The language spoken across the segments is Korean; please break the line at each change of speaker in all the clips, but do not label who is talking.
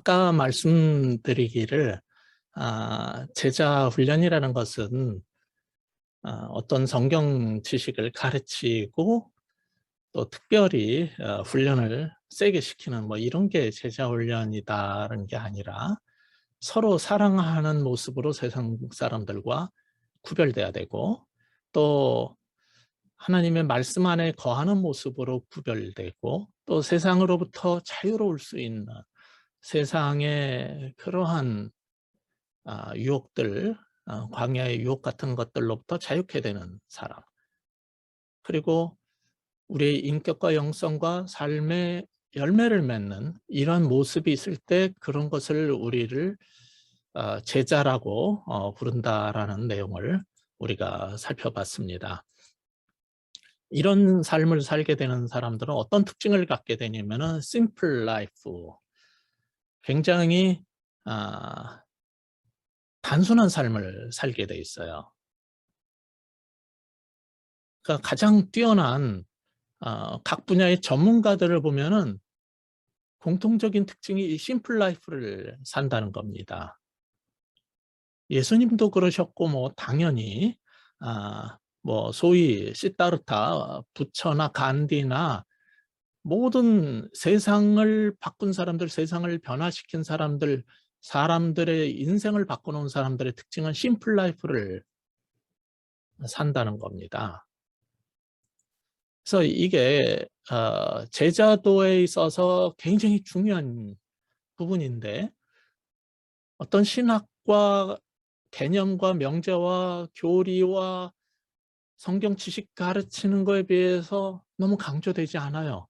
아까 말씀드리기를 제자 훈련이라는 것은 어떤 성경 지식을 가르치고 또 특별히 훈련을 세게 시키는 뭐 이런 게 제자 훈련이다라는 게 아니라 서로 사랑하는 모습으로 세상 사람들과 구별돼야 되고 또 하나님의 말씀 안에 거하는 모습으로 구별되고 또 세상으로부터 자유로울 수 있는 세상의 그러한 유혹들, 광야의 유혹 같은 것들로부터 자유케 되는 사람. 그리고 우리의 인격과 영성과 삶의 열매를 맺는 이런 모습이 있을 때 그런 것을 우리를 제자라고 부른다라는 내용을 우리가 살펴봤습니다. 이런 삶을 살게 되는 사람들은 어떤 특징을 갖게 되냐면은 simple life, 굉장히 단순한 삶을 살게 돼 있어요. 그러니까 가장 뛰어난 각 분야의 전문가들을 보면은 공통적인 특징이 이 심플 라이프를 산다는 겁니다. 예수님도 그러셨고 뭐 당연히 뭐 소위 시다르타, 부처나 간디나 모든 세상을 바꾼 사람들, 세상을 변화시킨 사람들, 사람들의 인생을 바꿔놓은 사람들의 특징은 심플 라이프를 산다는 겁니다. 그래서 이게 제자도에 있어서 굉장히 중요한 부분인데 어떤 신학과 개념과 명제와 교리와 성경 지식 가르치는 거에 비해서 너무 강조되지 않아요.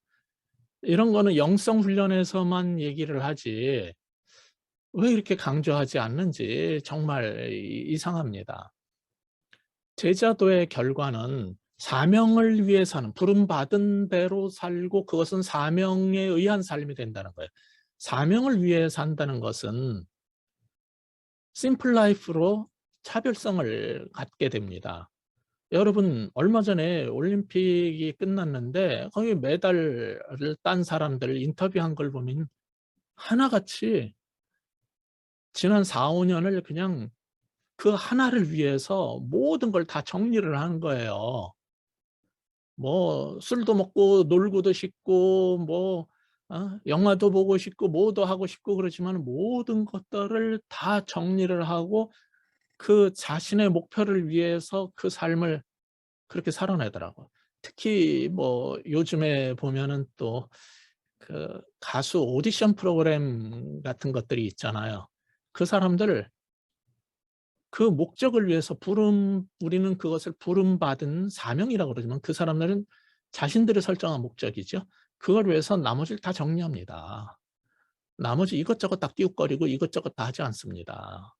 이런 거는 영성 훈련에서만 얘기를 하지 왜 이렇게 강조하지 않는지 정말 이상합니다. 제자도의 결과는 사명을 위해 사는, 부름받은 대로 살고 그것은 사명에 의한 삶이 된다는 거예요. 사명을 위해 산다는 것은 심플 라이프로 차별성을 갖게 됩니다. 여러분 얼마 전에 올림픽이 끝났는데 거기 메달을 딴 사람들 인터뷰한 걸 보면 하나같이 지난 4~5년을 그냥 그 하나를 위해서 모든 걸 다 정리를 하는 거예요. 뭐 술도 먹고 놀고도 싶고 뭐 영화도 보고 싶고 뭐도 하고 싶고 그렇지만 모든 것들을 다 정리를 하고 그 자신의 목표를 위해서 그 삶을 그렇게 살아내더라고요. 특히 뭐 요즘에 보면은 또 그 가수 오디션 프로그램 같은 것들이 있잖아요. 그 사람들 그 목적을 위해서 우리는 그것을 부름받은 사명이라고 그러지만 그 사람들은 자신들이 설정한 목적이죠. 그걸 위해서 나머지를 다 정리합니다. 나머지 이것저것 다 끼웃거리고 이것저것 다 하지 않습니다.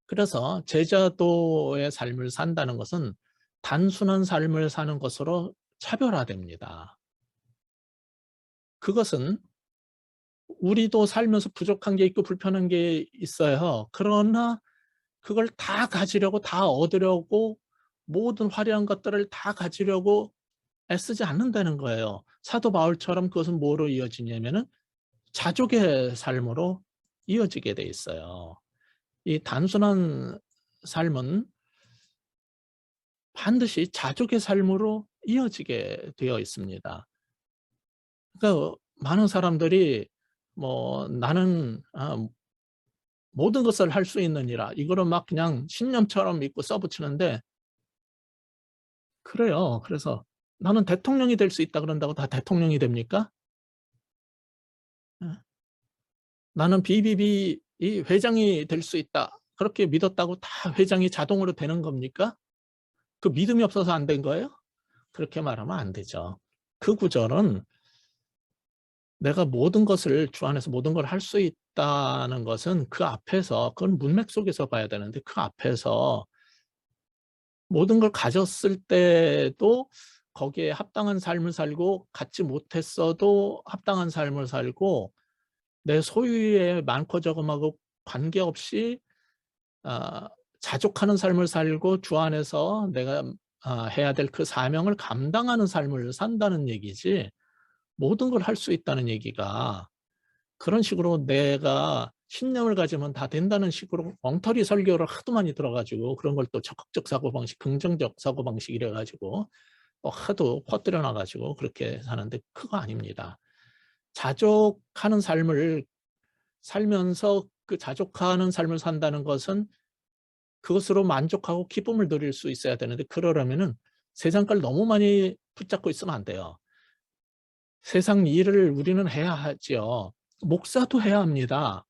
그래서 제자도의 삶을 산다는 것은 단순한 삶을 사는 것으로 차별화됩니다. 그것은 우리도 살면서 부족한 게 있고 불편한 게 있어요. 그러나 그걸 다 가지려고 다 얻으려고 모든 화려한 것들을 다 가지려고 애쓰지 않는다는 거예요. 사도 바울처럼 그것은 뭐로 이어지냐면은 자족의 삶으로 이어지게 돼 있어요. 이 단순한 삶은 반드시 자족의 삶으로 이어지게 되어 있습니다. 그러니까 많은 사람들이 뭐 나는 모든 것을 할 수 있느니라 이거를 막 그냥 신념처럼 믿고 써붙이는데 그래요. 그래서 나는 대통령이 될 수 있다 그런다고 다 대통령이 됩니까? 예. 나는 BBB 이 회장이 될 수 있다. 그렇게 믿었다고 다 회장이 자동으로 되는 겁니까? 그 믿음이 없어서 안 된 거예요? 그렇게 말하면 안 되죠. 그 구절은 내가 모든 것을 주 안에서 모든 걸 할 수 있다는 것은 그 앞에서 그건 문맥 속에서 봐야 되는데 그 앞에서 모든 걸 가졌을 때도 거기에 합당한 삶을 살고 갖지 못했어도 합당한 삶을 살고 내 소유에 많고 적음하고 관계없이 아 자족하는 삶을 살고 주 안에서 내가 해야 될 그 사명을 감당하는 삶을 산다는 얘기지 모든 걸 할 수 있다는 얘기가 그런 식으로 내가 신념을 가지면 다 된다는 식으로 엉터리 설교를 하도 많이 들어 가지고 그런 걸 또 적극적 사고방식, 긍정적 사고방식 이래 가지고 하도 퍼뜨려 놔 가지고 그렇게 사는데 그거 아닙니다. 자족하는 삶을 살면서 그 자족하는 삶을 산다는 것은 그것으로 만족하고 기쁨을 누릴 수 있어야 되는데 그러려면은 세상 걸 너무 많이 붙잡고 있으면 안 돼요. 세상 일을 우리는 해야 하지요. 목사도 해야 합니다.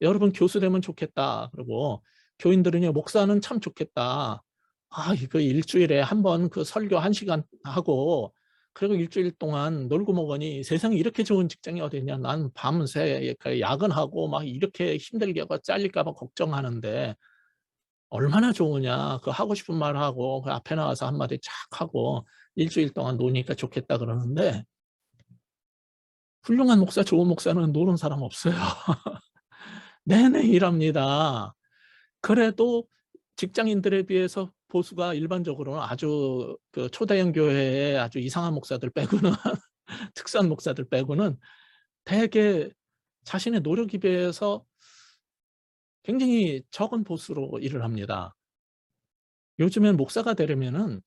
"여러분 교수 되면 좋겠다." 그러고 교인들은요 "목사는 참 좋겠다." 아 이거 일 주일에 한 번 그 설교 1 시간 하고 그리고 일 주일 동안 놀고 먹으니 세상에 이렇게 좋은 직장이 어디 있냐. 난 밤새 그 야근하고 막 이렇게 힘들게 하고 잘릴까 봐 걱정하는데 얼마나 좋으냐. 그 하고 싶은 말 하고 그 앞에 나가서 한마디 착 하고 일 주일 동안 노니까 좋겠다 그러는데 훌륭한 목사, 좋은 목사는 노는 사람 없어요. 내내 일합니다. 그래도 직장인들에 비해서 보수가 일반적으로는 아주 그 초대형 교회에 아주 이상한 목사들 빼고는 특수한 목사들 빼고는 대개 자신의 노력에 비해서 굉장히 적은 보수로 일을 합니다. 요즘엔 목사가 되려면은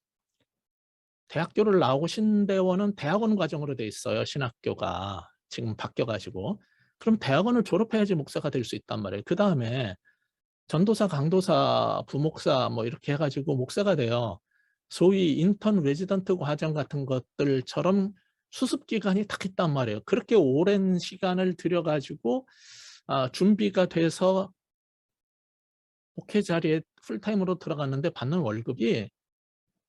대학교를 나오고 신대원은 대학원 과정으로 돼 있어요, 신학교가. 지금 바뀌어 가지고. 그럼 대학원을 졸업해야지 목사가 될 수 있단 말이에요. 그다음에 전도사, 강도사, 부목사 뭐 이렇게 해 가지고 목사가 돼요. 소위 인턴 레지던트 과정 같은 것들처럼 수습 기간이 딱 있단 말이에요. 그렇게 오랜 시간을 들여 가지고 준비가 돼서 목회 자리에 풀타임으로 들어갔는데 받는 월급이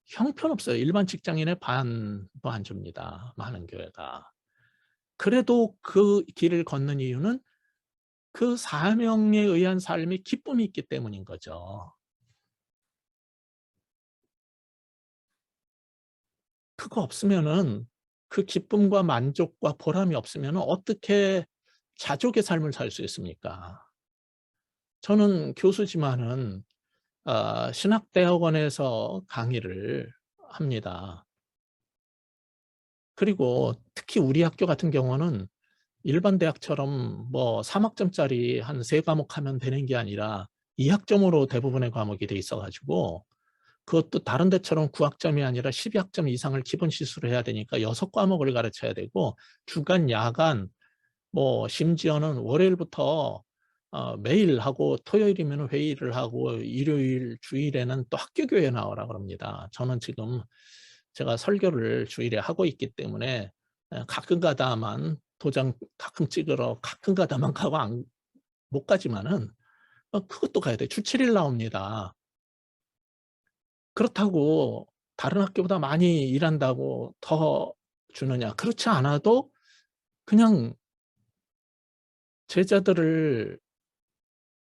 형편없어요. 일반 직장인의 반도 안 줍니다, 많은 교회가. 그래도 그 길을 걷는 이유는 그 사명에 의한 삶이 기쁨이 있기 때문인 거죠. 그거 없으면은 그 기쁨과 만족과 보람이 없으면은 어떻게 자족의 삶을 살 수 있습니까? 저는 교수지만은 신학대학원에서 강의를 합니다. 그리고 특히 우리 학교 같은 경우는 일반 대학처럼 뭐 3 학점짜리 한 3 과목 하면 되는 게 아니라 2 학점으로 대부분의 과목이 돼 있어 가지고 그것도 다른 데처럼 9 학점이 아니라 12 학점 이상을 기본 시수로 해야 되니까 6 과목을 가르쳐야 되고 주간, 야간 뭐 심지어는 월요일부터 매일 하고 토요일이면 회의를 하고 일요일, 주일에는 또 학교 교회에 나오라 그럽니다. 저는 지금 제가 설교를 주일에 하고 있기 때문에 가끔 가다만 도장 가끔 찍으러 가끔 가다만 가고 못 가지만은 그것도 가야 돼요. 주 7일 나옵니다. 그렇다고 다른 학교보다 많이 일한다고 더 주느냐? 그렇지 않아도 그냥 제자들을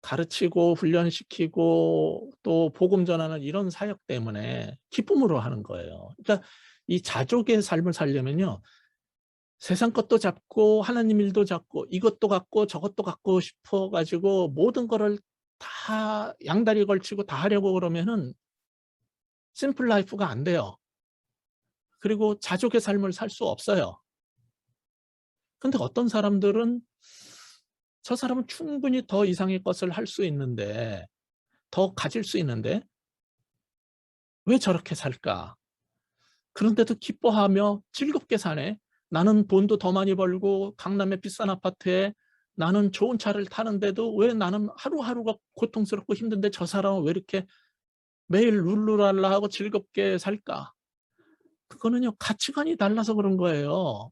가르치고 훈련시키고 또 복음 전하는 이런 사역 때문에 기쁨으로 하는 거예요. 그러니까 이 자족의 삶을 살려면요. 세상 것도 잡고 하나님 일도 잡고 이것도 갖고 저것도 갖고 싶어 가지고 모든 거를 다 양다리 걸치고 다 하려고 그러면은 심플 라이프가 안 돼요. 그리고 자족의 삶을 살 수 없어요. 근데 어떤 사람들은 저 사람은 충분히 더 이상의 것을 할 수 있는데 더 가질 수 있는데 '왜 저렇게 살까?' 그런데도 기뻐하며 즐겁게 사네. 나는 돈도 더 많이 벌고 강남의 비싼 아파트에 나는 좋은 차를 타는데도 왜 나는 하루하루가 고통스럽고 힘든데 저 사람은 왜 이렇게 매일 룰루랄라하고 즐겁게 살까? 그거는요 가치관이 달라서 그런 거예요.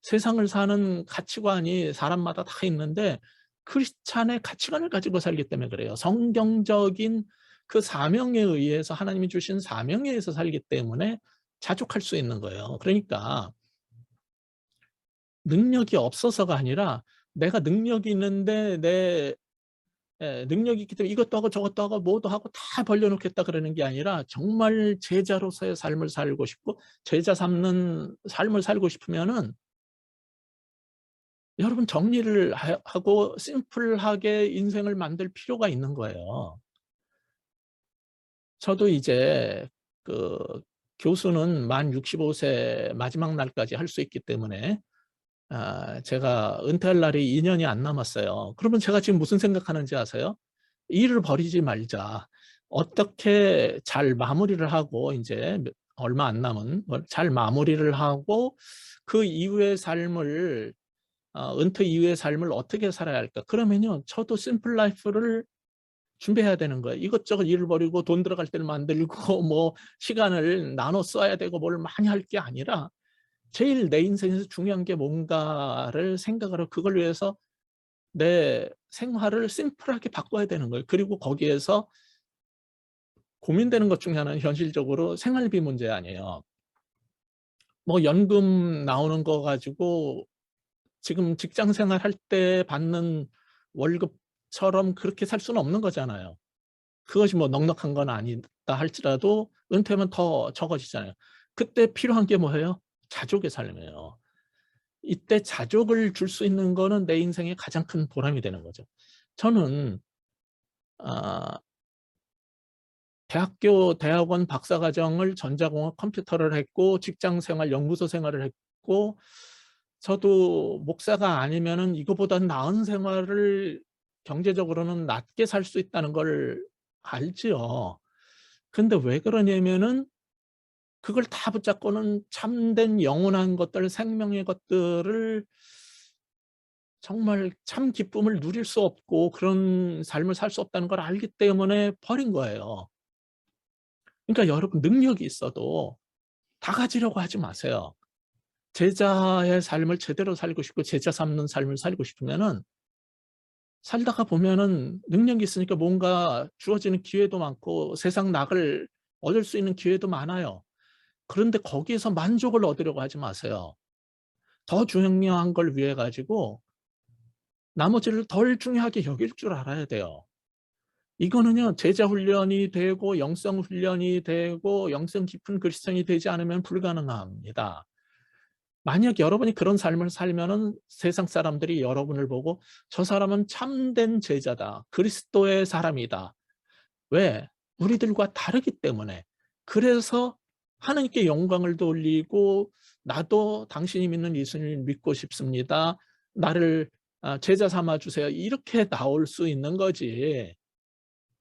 세상을 사는 가치관이 사람마다 다 있는데 크리스찬의 가치관을 가지고 살기 때문에 그래요. 성경적인 그 사명에 의해서 하나님이 주신 사명에 의해서 살기 때문에 자족할 수 있는 거예요. 그러니까 능력이 없어서가 아니라 내가 능력이 있는데 능력이 있기 때문에 이것도 하고 저것도 하고 뭐도 하고 다 벌려 놓겠다 그러는 게 아니라 정말 제자로서의 삶을 살고 싶고 제자 삼는 삶을 살고 싶으면은 여러분 정리를 하고 심플하게 인생을 만들 필요가 있는 거예요. 저도 이제 그 교수는 만 65세 마지막 날까지 할 수 있기 때문에 제가 은퇴할 날이 2 년이 안 남았어요. 그러면 제가 지금 무슨 생각하는지 아세요? '일을 버리지 말자. 어떻게 잘 마무리를 하고 인제 얼마 안 남은 잘 마무리를 하고 그 이후의 삶을 은퇴 이후의 삶을 어떻게 살아야 할까?' 그러면요, 저도 심플 라이프를 준비해야 되는 거예요. 이것저것 일을 벌이고 돈 들어갈 때를 만들고 뭐 시간을 나눠 써야 되고 뭘 많이 할 게 아니라 제일 내 인생에서 중요한 게 뭔가를 생각을 하고 그걸 위해서 내 생활을 심플하게 바꿔야 되는 거예요. 그리고 거기에서 고민되는 것 중에 하나는 현실적으로 생활비 문제 아니에요. 뭐 연금 나오는 거 가지고 지금 직장 생활할 때 받는 월급처럼 그렇게 살 수는 없는 거잖아요. 그것이 뭐 넉넉한 건 아니다 할지라도 은퇴하면 더 적어지잖아요. 그때 필요한 게 뭐예요? 자족의 삶이에요. 이때 자족을 줄 수 있는 거는 내 인생의 가장 큰 보람이 되는 거죠. 저는 아 대학원 박사과정을 전자공학 컴퓨터를 했고 직장 생활 연구소 생활을 했고 저도 목사가 아니면은 이거보다 나은 생활을 경제적으로는 낮게 살 수 있다는 걸 알지요. 근데 왜 그러냐면은 그걸 다 붙잡고는 참된 영원한 것들, 생명의 것들을 정말 참 기쁨을 누릴 수 없고 그런 삶을 살 수 없다는 걸 알기 때문에 버린 거예요. 그러니까 여러분 능력이 있어도 다 가지려고 하지 마세요. 제자의 삶을 제대로 살고 싶고 제자 삼는 삶을 살고 싶으면은 살다가 보면은 능력이 있으니까 뭔가 주어지는 기회도 많고 세상 낙을 얻을 수 있는 기회도 많아요. 그런데 거기에서 만족을 얻으려고 하지 마세요. 더 중요한 걸 위해 가지고 나머지를 덜 중요하게 여길 줄 알아야 돼요. 이거는요, 제자 훈련이 되고 영성 훈련이 되고 영성 깊은 그리스도인이 되지 않으면 불가능합니다. 만약 여러분이 그런 삶을 살면은 세상 사람들이 여러분을 보고 '저 사람은 참된 제자다. 그리스도의 사람이다.' 왜? 우리들과 다르기 때문에. 그래서 하나님께 영광을 돌리고 '나도 당신이 믿는 예수님을 믿고 싶습니다. 나를 제자 삼아 주세요.' 이렇게 나올 수 있는 거지.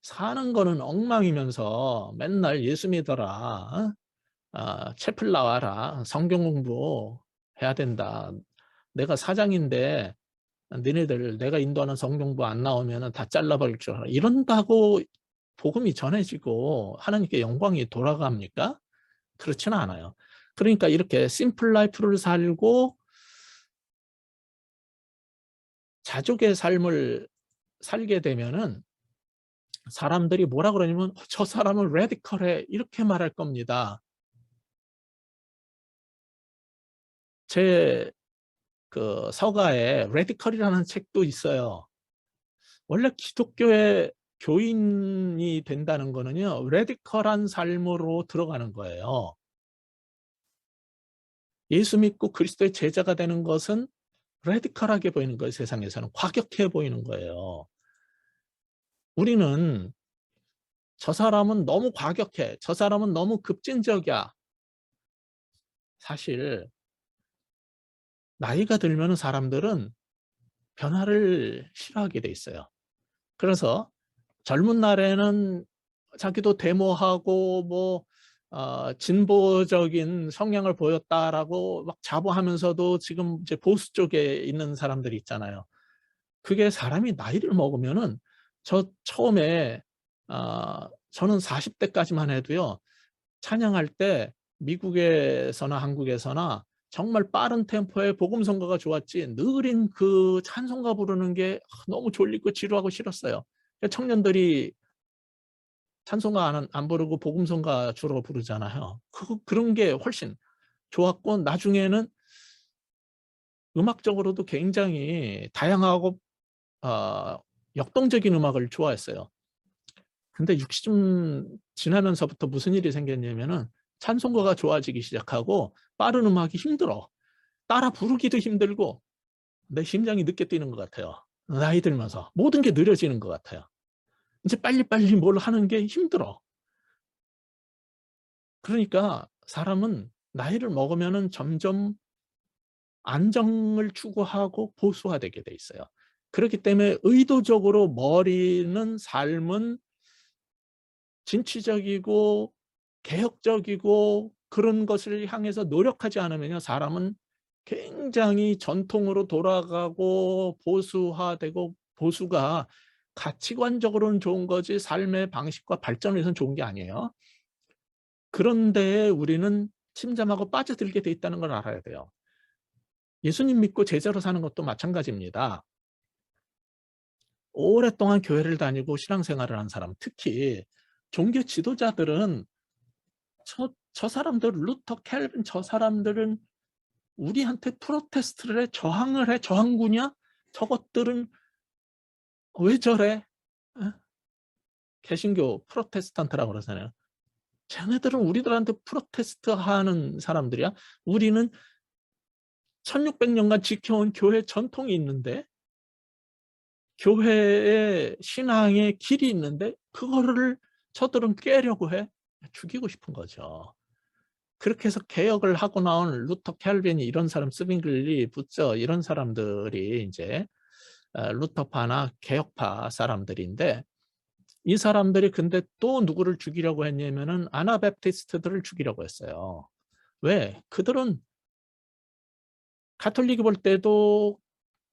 사는 거는 엉망이면서 맨날 "예수 믿어라. 채플 나와라. 성경 공부해야 된다. 내가 사장인데 너네들 내가 인도하는 성경 공부 안 나오면은 다 잘라 버릴 줄 알아." 이런다고 복음이 전해지고 하나님께 영광이 돌아갑니까? 그렇지는 않아요. 그러니까 이렇게 심플 라이프를 살고 자족의 삶을 살게 되면은 사람들이 뭐라 그러냐면 "저 사람은 레디컬해." 이렇게 말할 겁니다. 제 그 서가에 레디컬이라는 책도 있어요. 원래 기독교의 교인이 된다는 거는요, 레디컬한 삶으로 들어가는 거예요. 예수 믿고 그리스도의 제자가 되는 것은 레디컬하게 보이는 거예요, 세상에서는. 과격해 보이는 거예요. 우리는 '저 사람은 너무 과격해. 저 사람은 너무 급진적이야.' 사실 나이가 들면은 사람들은 변화를 싫어하게 돼 있어요. 그래서 젊은 날에는 자기도 데모하고 뭐 "진보적인 성향을 보였다."라고 막 자부하면서도 지금 이제 보수 쪽에 있는 사람들이 있잖아요. 그게 사람이 나이를 먹으면은 처음에 저는 40 대까지만 해도요, 찬양할 때 미국에서나 한국에서나 정말 빠른 템포의 복음 성가가 좋았지 느린 그 찬송가 부르는 게 너무 졸리고 지루하고 싫었어요. 청년들이 찬송가 안 부르고 복음 성가 주로 부르잖아요. 그런 게 훨씬 좋았고 나중에는 음악적으로도 굉장히 다양하고 어 역동적인 음악을 좋아했어요. 근데 60쯤 지나면서부터 무슨 일이 생겼냐면은 찬송가가 좋아지기 시작하고 빠른 음악이 힘들어. 따라 부르기도 힘들고 내 심장이 늦게 뛰는 것 같아요. 나이 들면서 모든 게 느려지는 것 같아요. 인제 빨리빨리 뭘 하는 게 힘들어. 그러니까 사람은 나이를 먹으면은 점점 안정을 추구하고 보수화되게 돼 있어요. 그렇기 때문에 의도적으로 머리는 삶은 진취적이고 개혁적이고 그런 것을 향해서 노력하지 않으면요, 사람은 굉장히 전통으로 돌아가고 보수화되고, 보수가 가치관적으로는 좋은 거지 삶의 방식과 발전을 위해서는 좋은 게 아니에요. 그런데 우리는 침잠하고 빠져들게 돼 있다는 걸 알아야 돼요. 예수님 믿고 제자로 사는 것도 마찬가지입니다. 오랫동안 교회를 다니고 신앙생활을 한 사람, 특히 종교 지도자들은 저 사람들, 루터, 켈빈, 저 사람들은 우리한테 프로테스트를 해, 저항을 해, 저항구냐? 저것들은 왜 저래? 어? 개신교 프로테스탄트라고 그러잖아요. 쟤네들은 우리들한테 프로테스트 하는 사람들이야? 우리는 1600년간 지켜온 교회 전통이 있는데, 교회의 신앙의 길이 있는데 그거를 저들은 깨려고 해? 죽이고 싶은 거죠. 그렇게 해서 개혁을 하고 나온 루터, 켈빈이 이런 사람, 스빙글리, 부처 이런 사람들이 이제 루터파나 개혁파 사람들인데, 이 사람들이 근데 또 누구를 죽이려고 했냐면은 아나베프티스트들을 죽이려고 했어요. 왜? 그들은 가톨릭이 볼 때도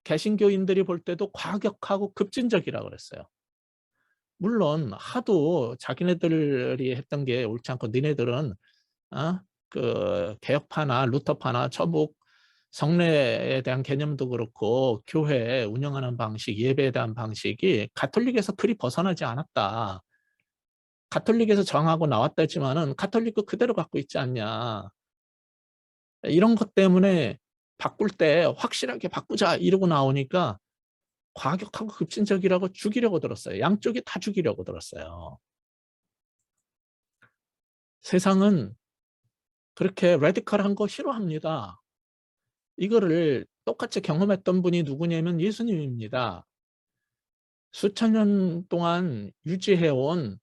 개신교인들이 볼 때도 과격하고 급진적이라고 그랬어요. 물론 하도 자기네들이 했던 게 옳지 않고 니네들은 그 개혁파나 루터파나 천북 성례에 대한 개념도 그렇고 교회 운영하는 방식, 예배에 대한 방식이 가톨릭에서 그리 벗어나지 않았다. 가톨릭에서 정하고 나왔다 했지만은 가톨릭도 그대로 갖고 있지 않냐. 이런 것 때문에 바꿀 때 확실하게 바꾸자 이러고 나오니까 과격하고 급진적이라고 죽이려고 들었어요. 양쪽이 다 죽이려고 들었어요. 세상은 그렇게 레디컬한 거 싫어합니다. 이거를 똑같이 경험했던 분이 누구냐면 예수님입니다. 수천 년 동안 유지해온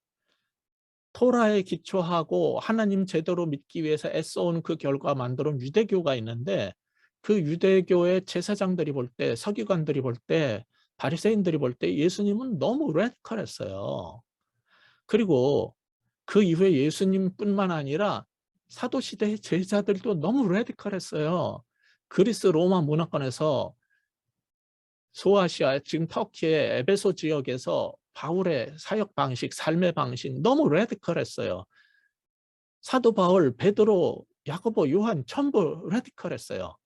토라에 기초하고 하나님 제대로 믿기 위해서 애써온 그 결과 만들어온 유대교가 있는데, 그 유대교의 제사장들이 볼 때, 서기관들이 볼 때, 바리새인들이 볼 때 예수님은 너무 레디컬했어요. 그리고 그 이후에 예수님뿐만 아니라 사도시대의 제자들도 너무 레디컬했어요. 그리스 로마 문화권에서 소아시아, 지금 터키의 에베소 지역에서 바울의 사역 방식, 삶의 방식 너무 레디컬했어요. 사도 바울, 베드로, 야고보, 요한 전부 레디컬했어요.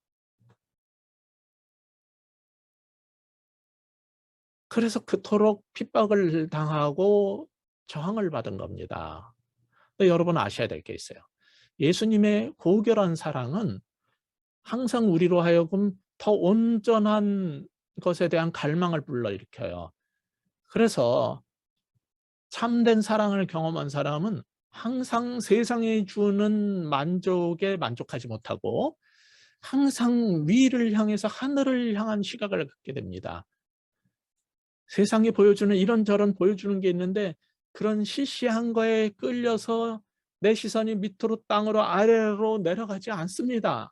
그래서 그토록 핍박을 당하고 저항을 받은 겁니다. 여러분 아셔야 될 게 있어요. 예수님의 고결한 사랑은 항상 우리로 하여금 더 온전한 것에 대한 갈망을 불러일으켜요. 그래서 참된 사랑을 경험한 사람은 항상 세상이 주는 만족에 만족하지 못하고 항상 위를 향해서 하늘을 향한 시각을 갖게 됩니다. 세상이 보여주는 이런저런 보여주는 게 있는데 그런 시시한 거에 끌려서 내 시선이 밑으로 땅으로 아래로 내려가지 않습니다.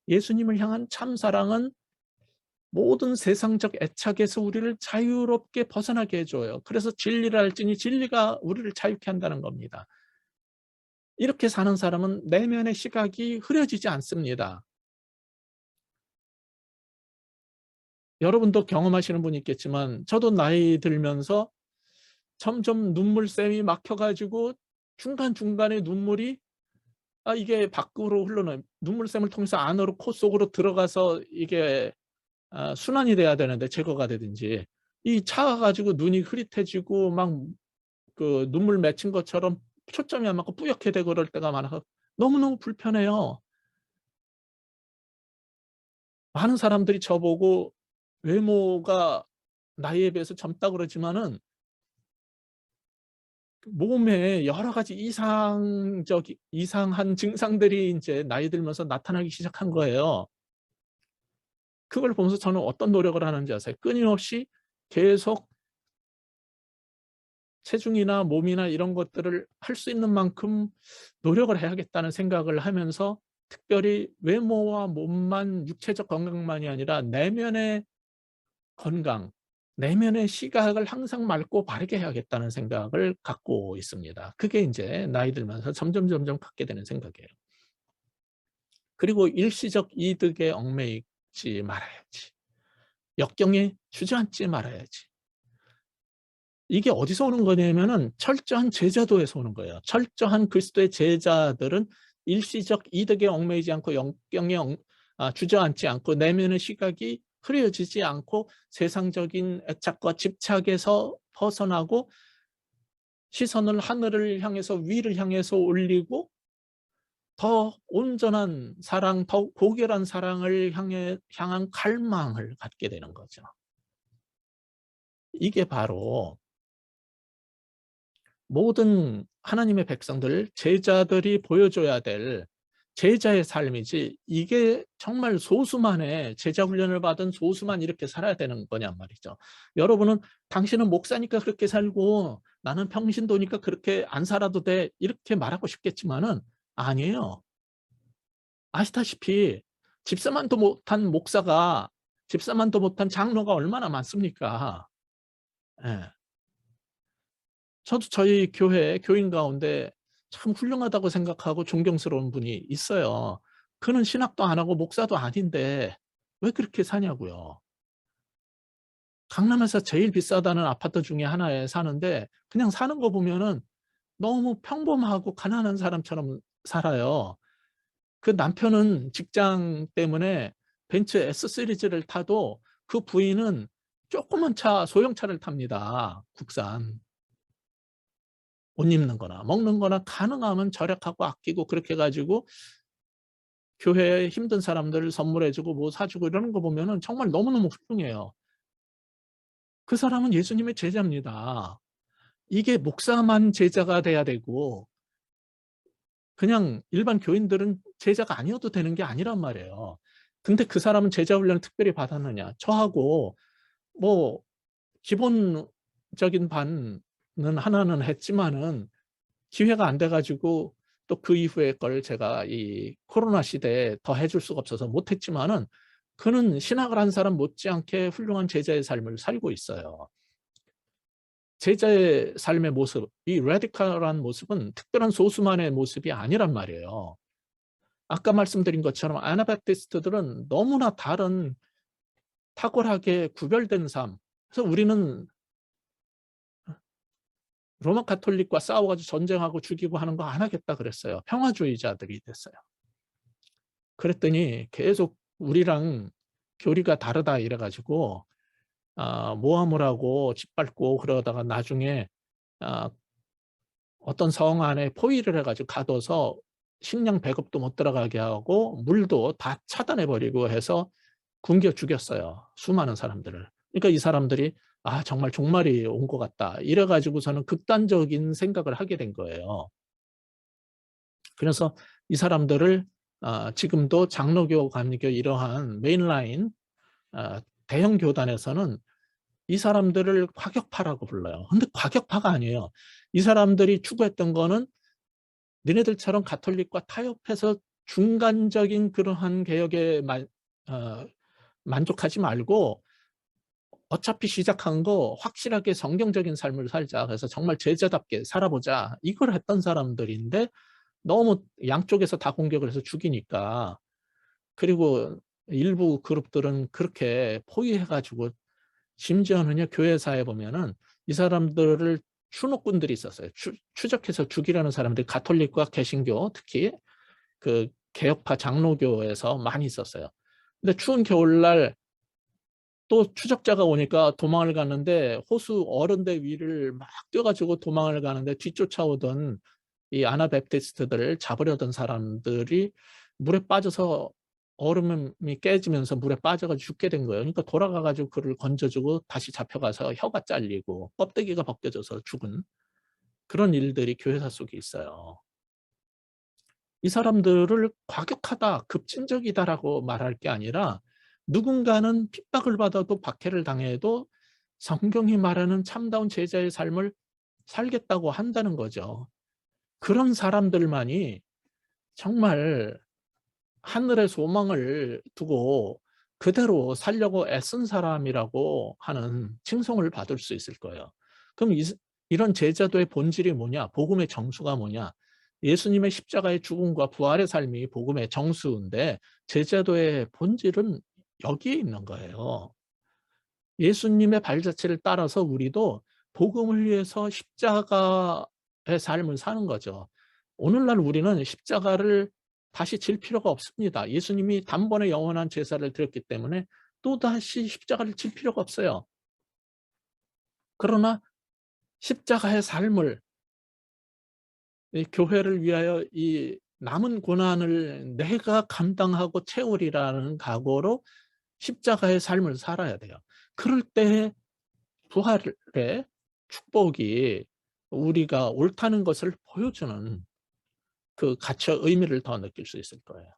예수님을 향한 참사랑은 모든 세상적 애착에서 우리를 자유롭게 벗어나게 해줘요. 그래서 진리를 알지니 진리가 우리를 자유케 한다는 겁니다. 이렇게 사는 사람은 내면의 시각이 흐려지지 않습니다. 여러분도 경험하시는 분이 있겠지만 저도 나이 들면서 점점 눈물샘이 막혀가지고 중간중간에 눈물이 이게 밖으로 흘러나요. 눈물샘을 통해서 안으로 코 속으로 들어가서 이게 순환이 돼야 되는데 제거가 되든지 이 차가지고 눈이 흐릿해지고 막 그 눈물 맺힌 것처럼 초점이 안 맞고 뿌옇게 되고 그럴 때가 많아서 너무너무 불편해요. 많은 사람들이 저보고 외모가 나이에 비해서 젊다 그러지만은 몸에 여러 가지 이상한 증상들이 인제 나이 들면서 나타나기 시작한 거예요. 그걸 보면서 저는 어떤 노력을 하는지 아세요? 끊임없이 계속 체중이나 몸이나 이런 것들을 할 수 있는 만큼 노력을 해야겠다는 생각을 하면서 특별히 외모와 몸만 육체적 건강만이 아니라 내면의 건강, 내면의 시각을 항상 맑고 바르게 해야겠다는 생각을 갖고 있습니다. 그게 인제 나이 들면서 점점 갖게 되는 생각이에요. 그리고 일시적 이득에 얽매이지 말아야지. 역경에 주저앉지 말아야지. 이게 어디서 오는 거냐면은 철저한 제자도에서 오는 거예요. 철저한 그리스도의 제자들은 일시적 이득에 얽매이지 않고 역경에 주저앉지 않고 내면의 시각이 흐려지지 않고 세상적인 애착과 집착에서 벗어나고 시선을 하늘을 향해서 위를 향해서 올리고 더 온전한 사랑, 더 고결한 사랑을 향한 갈망을 갖게 되는 거죠. 이게 바로 모든 하나님의 백성들, 제자들이 보여줘야 될 제자의 삶이지, 이게 정말 소수만의 제자 훈련을 받은 소수만 이렇게 살아야 되는 거냔 말이죠. 여러분은 당신은 목사니까 그렇게 살고 나는 평신도니까 그렇게 안 살아도 돼, 이렇게 말하고 싶겠지만은 아니에요. 아시다시피 집사만도 못한 목사가, 집사만도 못한 장로가 얼마나 많습니까? 예. 저도 저희 교회 교인 가운데 참 훌륭하다고 생각하고 존경스러운 분이 있어요. 그는 신학도 안 하고 목사도 아닌데 왜 그렇게 사냐고요. 강남에서 제일 비싸다는 아파트 중에 하나에 사는데 그냥 사는 거 보면은 너무 평범하고 가난한 사람처럼 살아요. 그 남편은 직장 때문에 벤츠 S 시리즈를 타도 그 부인은 조그만 차, 소형차를 탑니다. 국산. 옷 입는 거나 먹는 거나 가능하면 절약하고 아끼고 그렇게 해 가지고 교회에 힘든 사람들 선물해 주고 뭐 사 주고 이러는 거 보면은 정말 너무너무 훌륭해요. 그 사람은 예수님의 제자입니다. 이게 목사만 제자가 돼야 되고 그냥 일반 교인들은 제자가 아니어도 되는 게 아니란 말이에요. 근데 그 사람은 제자 훈련을 특별히 받았느냐? 저하고 뭐 기본적인 반은 하나는 했지만은 기회가 안 돼 가지고 또 그 이후의 걸 제가 이 코로나 시대에 더 해줄 수가 없어서 못 했지만은 그는 신학을 한 사람 못지않게 훌륭한 제자의 삶을 살고 있어요. 제자의 삶의 모습, 이 레디컬한 모습은 특별한 소수만의 모습이 아니란 말이에요. 아까 말씀드린 것처럼 아나바티스트들은 너무나 다른 탁월하게 구별된 삶. 그래서 우리는 로마 가톨릭과 싸워 가지고 전쟁하고 죽이고 하는 거 안 하겠다 그랬어요. 평화주의자들이 됐어요. 그랬더니 계속 우리랑 교리가 다르다 이래 가지고 모함을 하고 짓밟고 그러다가 나중에 아 어떤 성 안에 포위를 해 가지고 가둬서 식량 배급도 못 들어가게 하고 물도 다 차단해 버리고 해서 굶겨 죽였어요, 수많은 사람들을. 그러니까 이 사람들이 '아 정말 종말이 온 것 같다.' 이래 가지고서는 극단적인 생각을 하게 된 거예요. 그래서 이 사람들을 지금도 장로교, 감리교 이러한 메인라인 대형 교단에서는 이 사람들을 과격파라고 불러요. 근데 과격파가 아니에요. 이 사람들이 추구했던 거는 니네들처럼 가톨릭과 타협해서 중간적인 그러한 개혁에 어 만족하지 말고 어차피 시작한 거 확실하게 성경적인 삶을 살자. 그래서 정말 제자답게 살아보자. 이걸 했던 사람들인데 너무 양쪽에서 다 공격을 해서 죽이니까, 그리고 일부 그룹들은 그렇게 포위해 가지고 심지어는요 교회사에 보면은 이 사람들을 추노꾼들이 있었어요. 추적해서 죽이려는 사람들이 가톨릭과 개신교 특히 그 개혁파 장로교에서 많이 있었어요. 근데 추운 겨울날 또 추적자가 오니까 도망을 가는데 호수 어른대 위를 막 뛰어 가지고 도망을 가는데 뒤쫓아오던 이 아나바프티스트들을 잡으려던 사람들이 물에 빠져서 얼음이 깨지면서 물에 빠져 가지고 죽게 된 거예요. 그러니까 돌아가 가지고 그를 건져 주고 다시 잡혀가서 혀가 잘리고 껍데기가 벗겨져서 죽은 그런 일들이 교회사 속에 있어요. 이 사람들을 과격하다, 급진적이다라고 말할 게 아니라 누군가는 핍박을 받아도 박해를 당해도 성경이 말하는 참다운 제자의 삶을 살겠다고 한다는 거죠. 그런 사람들만이 정말 하늘의 소망을 두고 그대로 살려고 애쓴 사람이라고 하는 칭송을 받을 수 있을 거예요. 그럼 이런 제자도의 본질이 뭐냐? 복음의 정수가 뭐냐? 예수님의 십자가의 죽음과 부활의 삶이 복음의 정수인데 제자도의 본질은 여기에 있는 거예요. 예수님의 발자취를 따라서 우리도 복음을 위해서 십자가의 삶을 사는 거죠. 오늘날 우리는 십자가를 다시 질 필요가 없습니다. 예수님이 단번에 영원한 제사를 드렸기 때문에 또다시 십자가를 질 필요가 없어요. 그러나 십자가의 삶을 이 교회를 위하여 이 남은 고난을 내가 감당하고 채우리라는 각오로 십자가의 삶을 살아야 돼요. 그럴 때 부활의 축복이 우리가 옳다는 것을 보여주는 그 가치와 의미를 더 느낄 수 있을 거예요.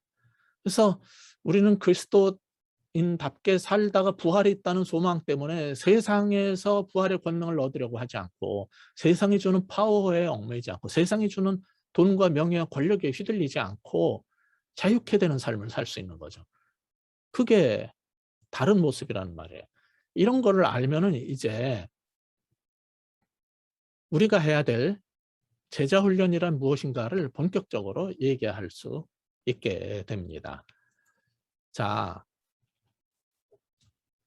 그래서 우리는 그리스도인답게 살다가 부활이 있다는 소망 때문에 세상에서 부활의 권능을 얻으려고 하지 않고 세상이 주는 파워에 얽매이지 않고 세상이 주는 돈과 명예와 권력에 휘둘리지 않고 자유케 되는 삶을 살 수 있는 거죠. 그게 다른 모습이라는 말이에요. 이런 거를 알면은 이제 우리가 해야 될 제자 훈련이란 무엇인가를 본격적으로 얘기할 수 있게 됩니다. 자,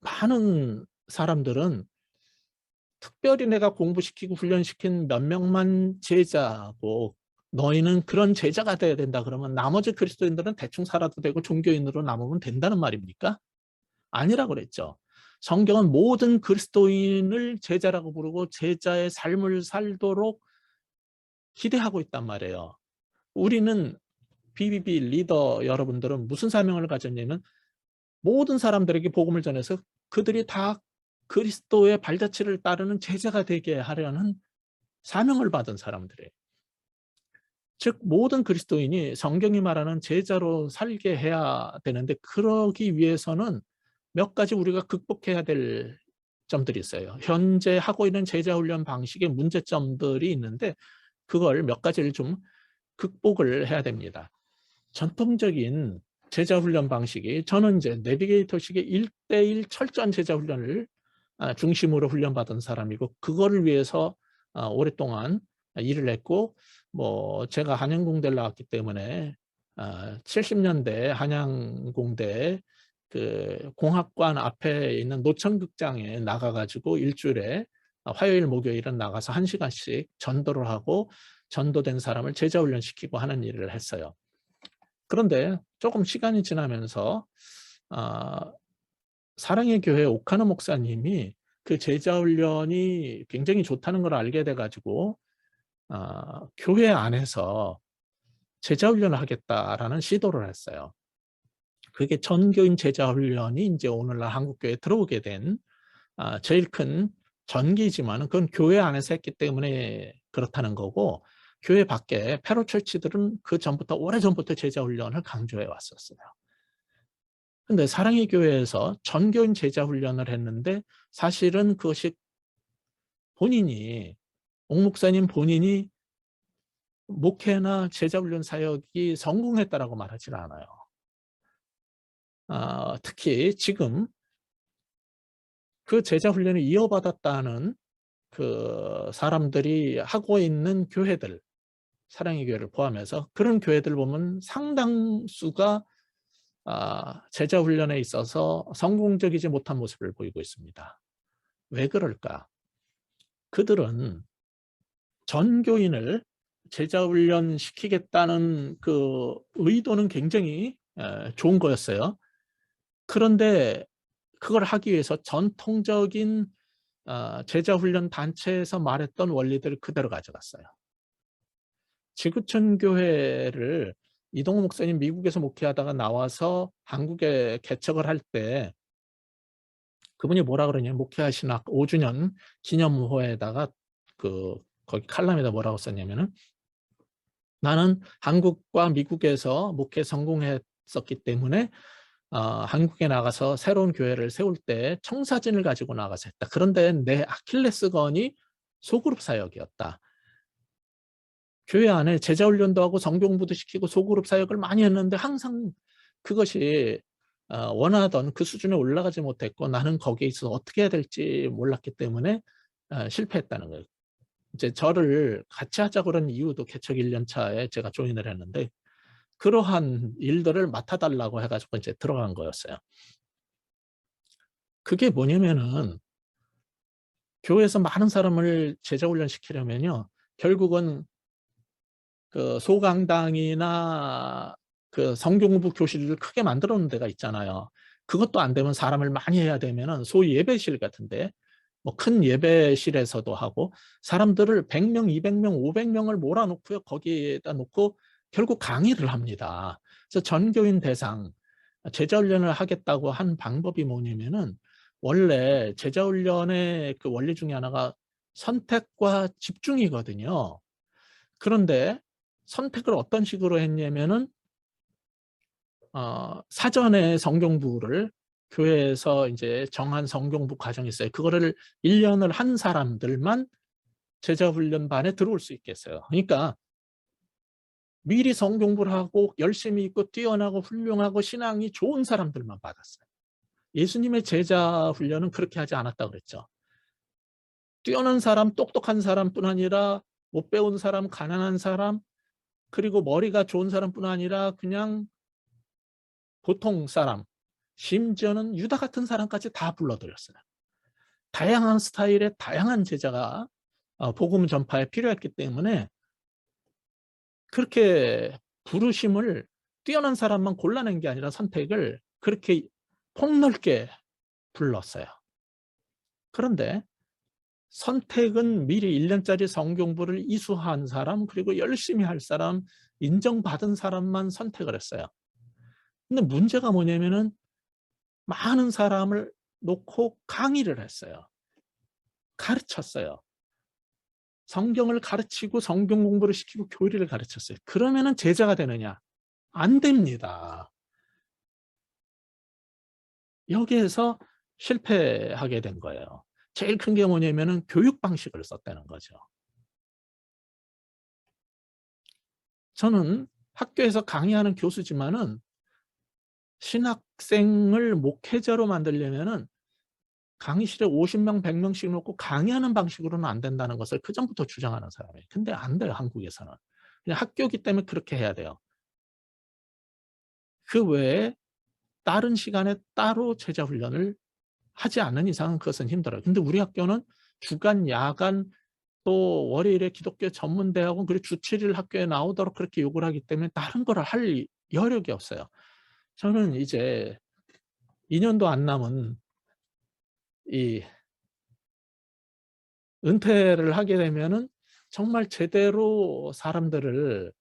많은 사람들은 특별히 내가 공부시키고 훈련시킨 몇 명만 제자고 너희는 그런 제자가 돼야 된다 그러면 나머지 그리스도인들은 대충 살아도 되고 종교인으로 남으면 된다는 말입니까? 아니라고 그랬죠. 성경은 모든 그리스도인을 제자라고 부르고 제자의 삶을 살도록 기대하고 있단 말이에요. 우리는 BBB 리더 여러분들은 무슨 사명을 가졌냐면 모든 사람들에게 복음을 전해서 그들이 다 그리스도의 발자취를 따르는 제자가 되게 하려는 사명을 받은 사람들이에요. 즉 모든 그리스도인이 성경이 말하는 제자로 살게 해야 되는데 그러기 위해서는 몇 가지 우리가 극복해야 될 점들이 있어요. 현재 하고 있는 제자훈련 방식의 문제점들이 있는데 그걸 몇 가지를 좀 극복을 해야 됩니다. 전통적인 제자훈련 방식이 저는 이제 내비게이터식의 1:1 철저한 제자훈련을 중심으로 훈련받은 사람이고 그거를 위해서 오랫동안 일을 했고 뭐 제가 한양공대를 나왔기 때문에 70년대 한양공대 그 공학관 앞에 있는 노천극장에 나가가지고 일주일에 화요일 목요일은 나가서 1시간씩 전도를 하고 전도된 사람을 제자훈련시키고 하는 일을 했어요. 그런데 조금 시간이 지나면서 사랑의 교회 옥하나 목사님이 그 제자훈련이 굉장히 좋다는 걸 알게 돼가지고 교회 안에서 제자훈련을 하겠다라는 시도를 했어요. 그게 전교인 제자훈련이 이제 오늘날 한국교회에 들어오게 된 제일 큰 전기지만은 그건 교회 안에서 했기 때문에 그렇다는 거고 교회 밖에 패러철치들은 그 전부터 오래전부터 제자훈련을 강조해 왔었어요. 근데 사랑의 교회에서 전교인 제자훈련을 했는데 사실은 그것이 본인이 옥 목사님 본인이 목회나 제자훈련 사역이 성공했다라고 말하지는 않아요. 특히 지금 그 제자훈련을 이어받았다는 그 사람들이 하고 있는 교회들, 사랑의 교회를 포함해서 그런 교회들 보면 상당수가 제자훈련에 있어서 성공적이지 못한 모습을 보이고 있습니다. 왜 그럴까? 그들은 전교인을 제자훈련 시키겠다는 그 의도는 굉장히 좋은 거였어요. 그런데 그걸 하기 위해서 전통적인 제자훈련 단체에서 말했던 원리들을 그대로 가져갔어요. 지구촌 교회를 이동호 목사님 미국에서 목회하다가 나와서 한국에 개척을 할 때 그분이 뭐라 그러냐면 목회하신 5주년 기념호에다가 거기 칼럼에다 뭐라고 썼냐면은 나는 한국과 미국에서 목회 성공했었기 때문에 한국에 나가서 새로운 교회를 세울 때 청사진을 가지고 나가서 했다. 그런데 내 아킬레스건이 소그룹 사역이었다. 교회 안에 제자훈련도 하고 성경부도 시키고 소그룹 사역을 많이 했는데 항상 그것이 원하던 그 수준에 올라가지 못했고 나는 거기에 있어서 어떻게 해야 될지 몰랐기 때문에 실패했다는 거예요. 이제 저를 같이 하자고 그런 이유도 개척 1년 차에 제가 조인을 했는데 그러한 일들을 맡아 달라고 해 가지고 이제 들어간 거였어요. 그게 뭐냐면은 교회에서 많은 사람을 제자 훈련시키려면요. 결국은 그 소강당이나 그 성경 공부 교실을 크게 만들어 놓은 데가 있잖아요. 그것도 안 되면 사람을 많이 해야 되면은 소위 예배실 같은 데 뭐 큰 예배실에서도 하고 사람들을 100 명, 200 명, 500 명을 몰아 놓고요. 거기에다 놓고 결국 강의를 합니다. 그래서 전교인 대상 제자 훈련을 하겠다고 한 방법이 뭐냐면은 원래 제자 훈련의 그 원리 중에 하나가 선택과 집중이거든요. 그런데 선택을 어떤 식으로 했냐면은 사전에 성경부를 교회에서 인제 정한 성경부 과정이 있어요. 그거를 1 년을 한 사람들만 제자 훈련반에 들어올 수 있게 했어요. 그러니까 미리 성경부를 하고 열심히 있고 뛰어나고 훌륭하고 신앙이 좋은 사람들만 받았어요. 예수님의 제자 훈련은 그렇게 하지 않았다고 그랬죠. 뛰어난 사람, 똑똑한 사람뿐 아니라 못 배운 사람, 가난한 사람, 그리고 머리가 좋은 사람뿐 아니라 그냥 보통 사람, 심지어는 유다 같은 사람까지 다 불러들였어요. 다양한 스타일의 다양한 제자가 복음 전파에 필요했기 때문에 그렇게 부르심을 뛰어난 사람만 골라낸 게 아니라 선택을 그렇게 폭넓게 불렀어요. 그런데 선택은 미리 1 년짜리 성경부를 이수한 사람 그리고 열심히 할 사람, 인정받은 사람만 선택을 했어요. 근데 문제가 뭐냐면은 많은 사람을 놓고 강의를 했어요. 가르쳤어요. 성경을 가르치고 성경 공부를 시키고 교리를 가르쳤어요. 그러면은 제자가 되느냐? 안 됩니다. 여기에서 실패하게 된 거예요. 제일 큰 게 뭐냐면은 교육 방식을 썼다는 거죠. 저는 학교에서 강의하는 교수지만은 신학생을 목회자로 만들려면은 강의실에 50 명, 100 명씩 놓고 강의하는 방식으로는 안 된다는 것을 그전부터 주장하는 사람이에요. 근데 안 돼요, 한국에서는. 그냥 학교이기 때문에 그렇게 해야 돼요. 그 외에 다른 시간에 따로 제자 훈련을 하지 않는 이상은 그것은 힘들어요. 근데 우리 학교는 주간, 야간 또 월요일에 기독교 전문대학원 그리고 주 7일 학교에 나오도록 그렇게 요구를 하기 때문에 다른 거를 할 여력이 없어요. 저는 이제 2 년도 안 남은 이 은퇴를 하게 되면은 정말 제대로 사람들을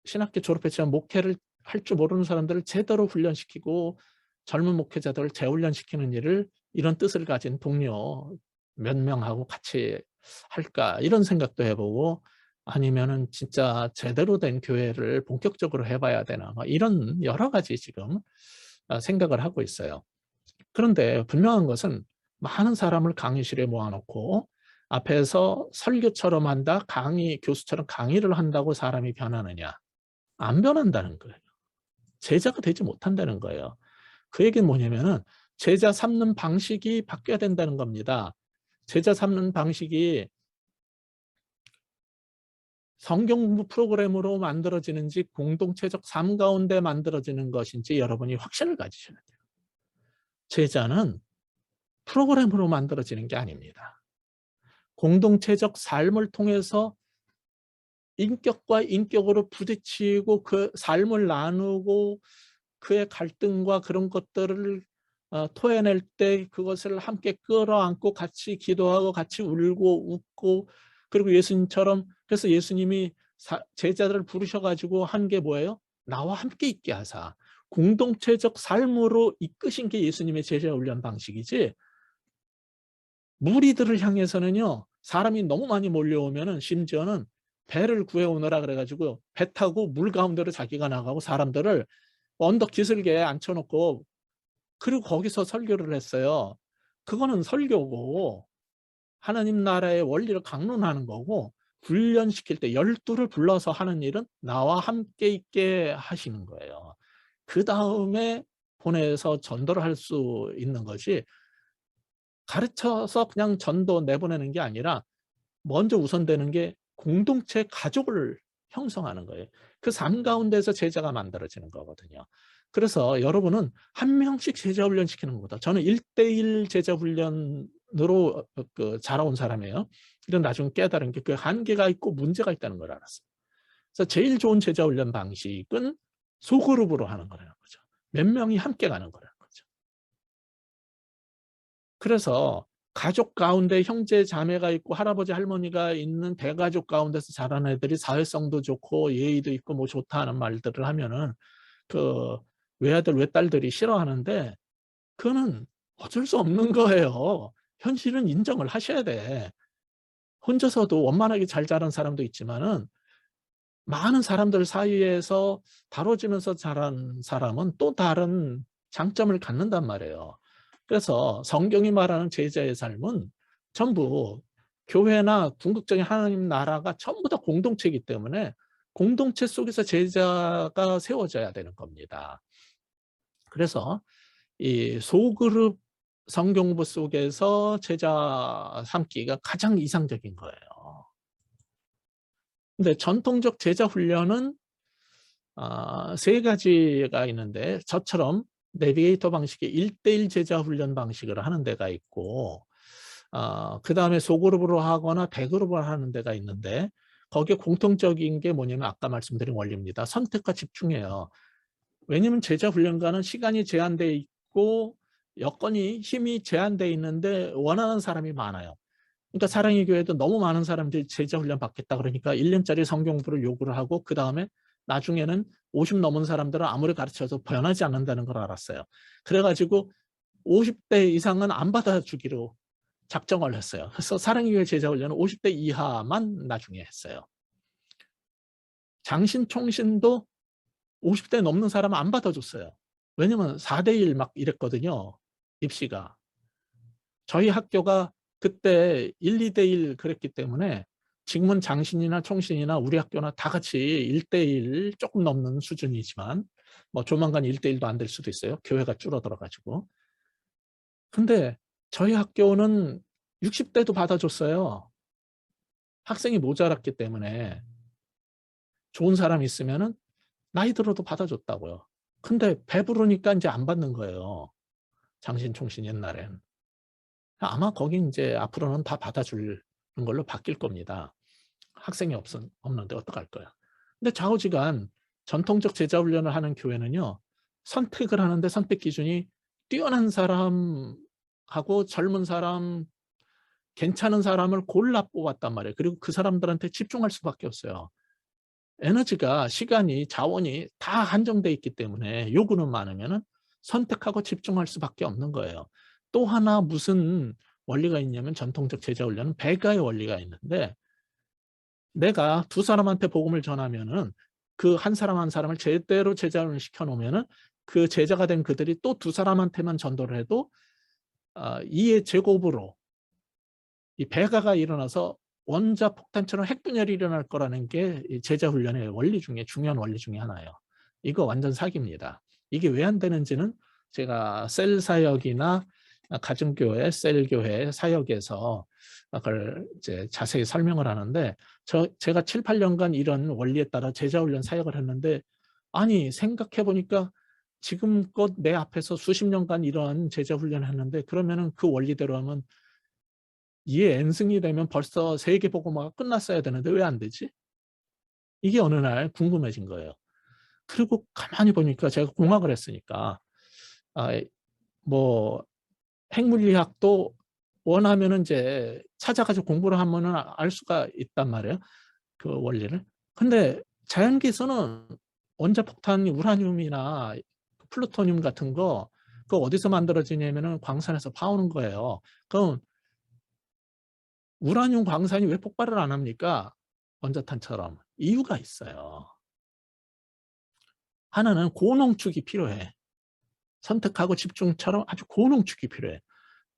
신학교 졸업했지만 목회를 할 줄 모르는 사람들을 제대로 훈련시키고 젊은 목회자들을 재훈련시키는 일을 이런 뜻을 가진 동료 몇 명하고 같이 할까 이런 생각도 해 보고 아니면은 진짜 제대로 된 교회를 본격적으로 해 봐야 되나 뭐 이런 여러 가지 지금 생각을 하고 있어요. 그런데 분명한 것은 많은 사람을 강의실에 모아 놓고 앞에서 설교처럼 한다, 강의 교수처럼 강의를 한다고 사람이 변하느냐? 안 변한다는 거예요. 제자가 되지 못한다는 거예요. 그 얘기는 뭐냐면은 제자 삼는 방식이 바뀌어야 된다는 겁니다. 제자 삼는 방식이 성경 공부 프로그램으로 만들어지는지 공동체적 삶 가운데 만들어지는 것인지 여러분이 확신을 가지셔야 돼요. 제자는 프로그램으로 만들어지는 게 아닙니다. 공동체적 삶을 통해서 인격과 인격으로 부딪히고 그 삶을 나누고 그의 갈등과 그런 것들을 토해낼 때 그것을 함께 끌어안고 같이 기도하고 같이 울고 웃고 그리고 예수님처럼 그래서 예수님이 제자들을 부르셔 가지고 한 게 뭐예요? 나와 함께 있게 하사. 공동체적 삶으로 이끄신 게 예수님의 제자 훈련 방식이지 무리들을 향해서는요. 사람이 너무 많이 몰려오면은 심지어는 배를 구해 오너라 그래 가지고 배 타고 물 가운데로 자기가 나가고 사람들을 언덕 기슭에 앉혀 놓고 그리고 거기서 설교를 했어요. 그거는 설교고 하나님 나라의 원리를 강론하는 거고 훈련시킬 때 12를 불러서 하는 일은 나와 함께 있게 하시는 거예요. 그다음에 보내서 전도를 할 수 있는 것이, 가르쳐서 그냥 전도 내보내는 게 아니라 먼저 우선되는 게 공동체 가족을 형성하는 거예요. 그 삶 가운데서 제자가 만들어지는 거거든요. 그래서 여러분은 한 명씩 제자 훈련시키는 것보다, 저는 1:1 제자 훈련으로 자라온 사람이에요. 이런 나중에 깨달은 게 그 한계가 있고 문제가 있다는 걸 알았어요. 그래서 제일 좋은 제자 훈련 방식은 소그룹으로 하는 거라는 거죠. 몇 명이 함께 가는 거라는 거죠. 그래서 가족 가운데 형제 자매가 있고 할아버지 할머니가 있는 대가족 가운데서 자란 애들이 사회성도 좋고 예의도 있고 뭐 좋다는 말들을 하면은 그 외아들 외딸들이 싫어하는데, 그거는 어쩔 수 없는 거예요. 현실은 인정을 하셔야 돼. 혼자서도 원만하게 잘 자란 사람도 있지만은 많은 사람들 사이에서 다뤄지면서 자란 사람은 또 다른 장점을 갖는단 말이에요. 그래서 성경이 말하는 제자의 삶은 전부 교회나 궁극적인 하나님 나라가 전부 다 공동체이기 때문에 공동체 속에서 제자가 세워져야 되는 겁니다. 그래서 이 소그룹 성경부 속에서 제자 삼기가 가장 이상적인 거예요. 근데 전통적 제자 훈련은 세 가지가 있는데, 저처럼 내비게이터 방식의 1:1 제자 훈련 방식을 하는 데가 있고, 그다음에 소그룹으로 하거나 대그룹으로 하는 데가 있는데, 거기에 공통적인 게 뭐냐면 아까 말씀드린 원리입니다. 선택과 집중이에요. 왜냐면 제자 훈련가는 시간이 제한돼 있고 여건이 힘이 제한돼 있는데 원하는 사람이 많아요. 그러니까 사랑의 교회도 너무 많은 사람들이 제자 훈련 받겠다 그러니까 1년짜리 성경 공부를 요구를 하고, 그다음에 나중에는 50 넘은 사람들은 아무리 가르쳐도 변하지 않는다는 걸 알았어요. 그래가지고 50대 이상은 안 받아주기로 작정을 했어요. 그래서 사랑의 교회 제자 훈련은 50대 이하만 나중에 했어요. 장신 총신도 50대 넘는 사람은 안 받아줬어요. 왜냐면 4:1 막 이랬거든요, 입시가. 저희 학교가 그때 1:2:1 그랬기 때문에 지금은 장신이나 총신이나 우리 학교나 다 같이 1:1 조금 넘는 수준이지만, 뭐 조만간 1:1도 안 될 수도 있어요, 교회가 줄어들어 가지고. 근데 저희 학교는 60대도 받아줬어요. 학생이 모자랐기 때문에 좋은 사람이 있으면은 나이 들어도 받아줬다고요. 근데 배부르니까 이제 안 받는 거예요, 장신 총신 옛날엔. 아마 거긴 이제 앞으로는 다 받아주는 걸로 바뀔 겁니다. 학생이 없는데 어떡할 거야. 근데 좌우지간 전통적 제자 훈련을 하는 교회는요, 선택을 하는데 선택 기준이 뛰어난 사람하고 젊은 사람, 괜찮은 사람을 골라 뽑았단 말이에요. 그리고 그 사람들한테 집중할 수밖에 없어요. 에너지가, 시간이, 자원이 다 한정돼 있기 때문에 요구는 많으면은 선택하고 집중할 수밖에 없는 거예요. 또 하나 무슨 원리가 있냐면, 전통적 제자 훈련은 배가의 원리가 있는데, 내가 두 사람한테 복음을 전하면은 그 한 사람 한 사람을 제대로 제자를 시켜 놓으면은 그 제자가 된 그들이 또 두 사람한테만 전도를 해도 이의 제곱으로 이 배가가 일어나서 원자 폭탄처럼 핵분열이 일어날 거라는 게 이 제자 훈련의 원리 중에 중요한 원리 중에 하나예요. 이거 완전 사기입니다. 이게 왜 안 되는지는 제가 셀 사역이나 가정교회, 셀교회 사역에서 그걸 이제 자세히 설명을 하는데, 제가 7-8년간 이런 원리에 따라 제자 훈련 사역을 했는데, 아니 생각해 보니까 지금껏 내 앞에서 수십 년간 이런 제자 훈련을 했는데, 그러면은 그 원리대로 하면 이에 N승이 되면 벌써 세계복음화가 끝났어야 되는데 왜 안 되지? 이게 어느 날 궁금해진 거예요. 그리고 가만히 보니까 제가 공학을 했으니까 뭐 핵물리학도 원하면은 이제 찾아가지고 공부를 하면은 알 수가 있단 말이에요, 그 원리를. 근데 자연계에서는 원자폭탄 우라늄이나 플루토늄 같은 거 그거 어디서 만들어지냐면은 광산에서 파오는 거예요. 그럼 우라늄 광산이 왜 폭발을 안 합니까? 원자탄처럼. 이유가 있어요. 하나는 고농축이 필요해. 선택하고 집중처럼 아주 고농축이 필요해.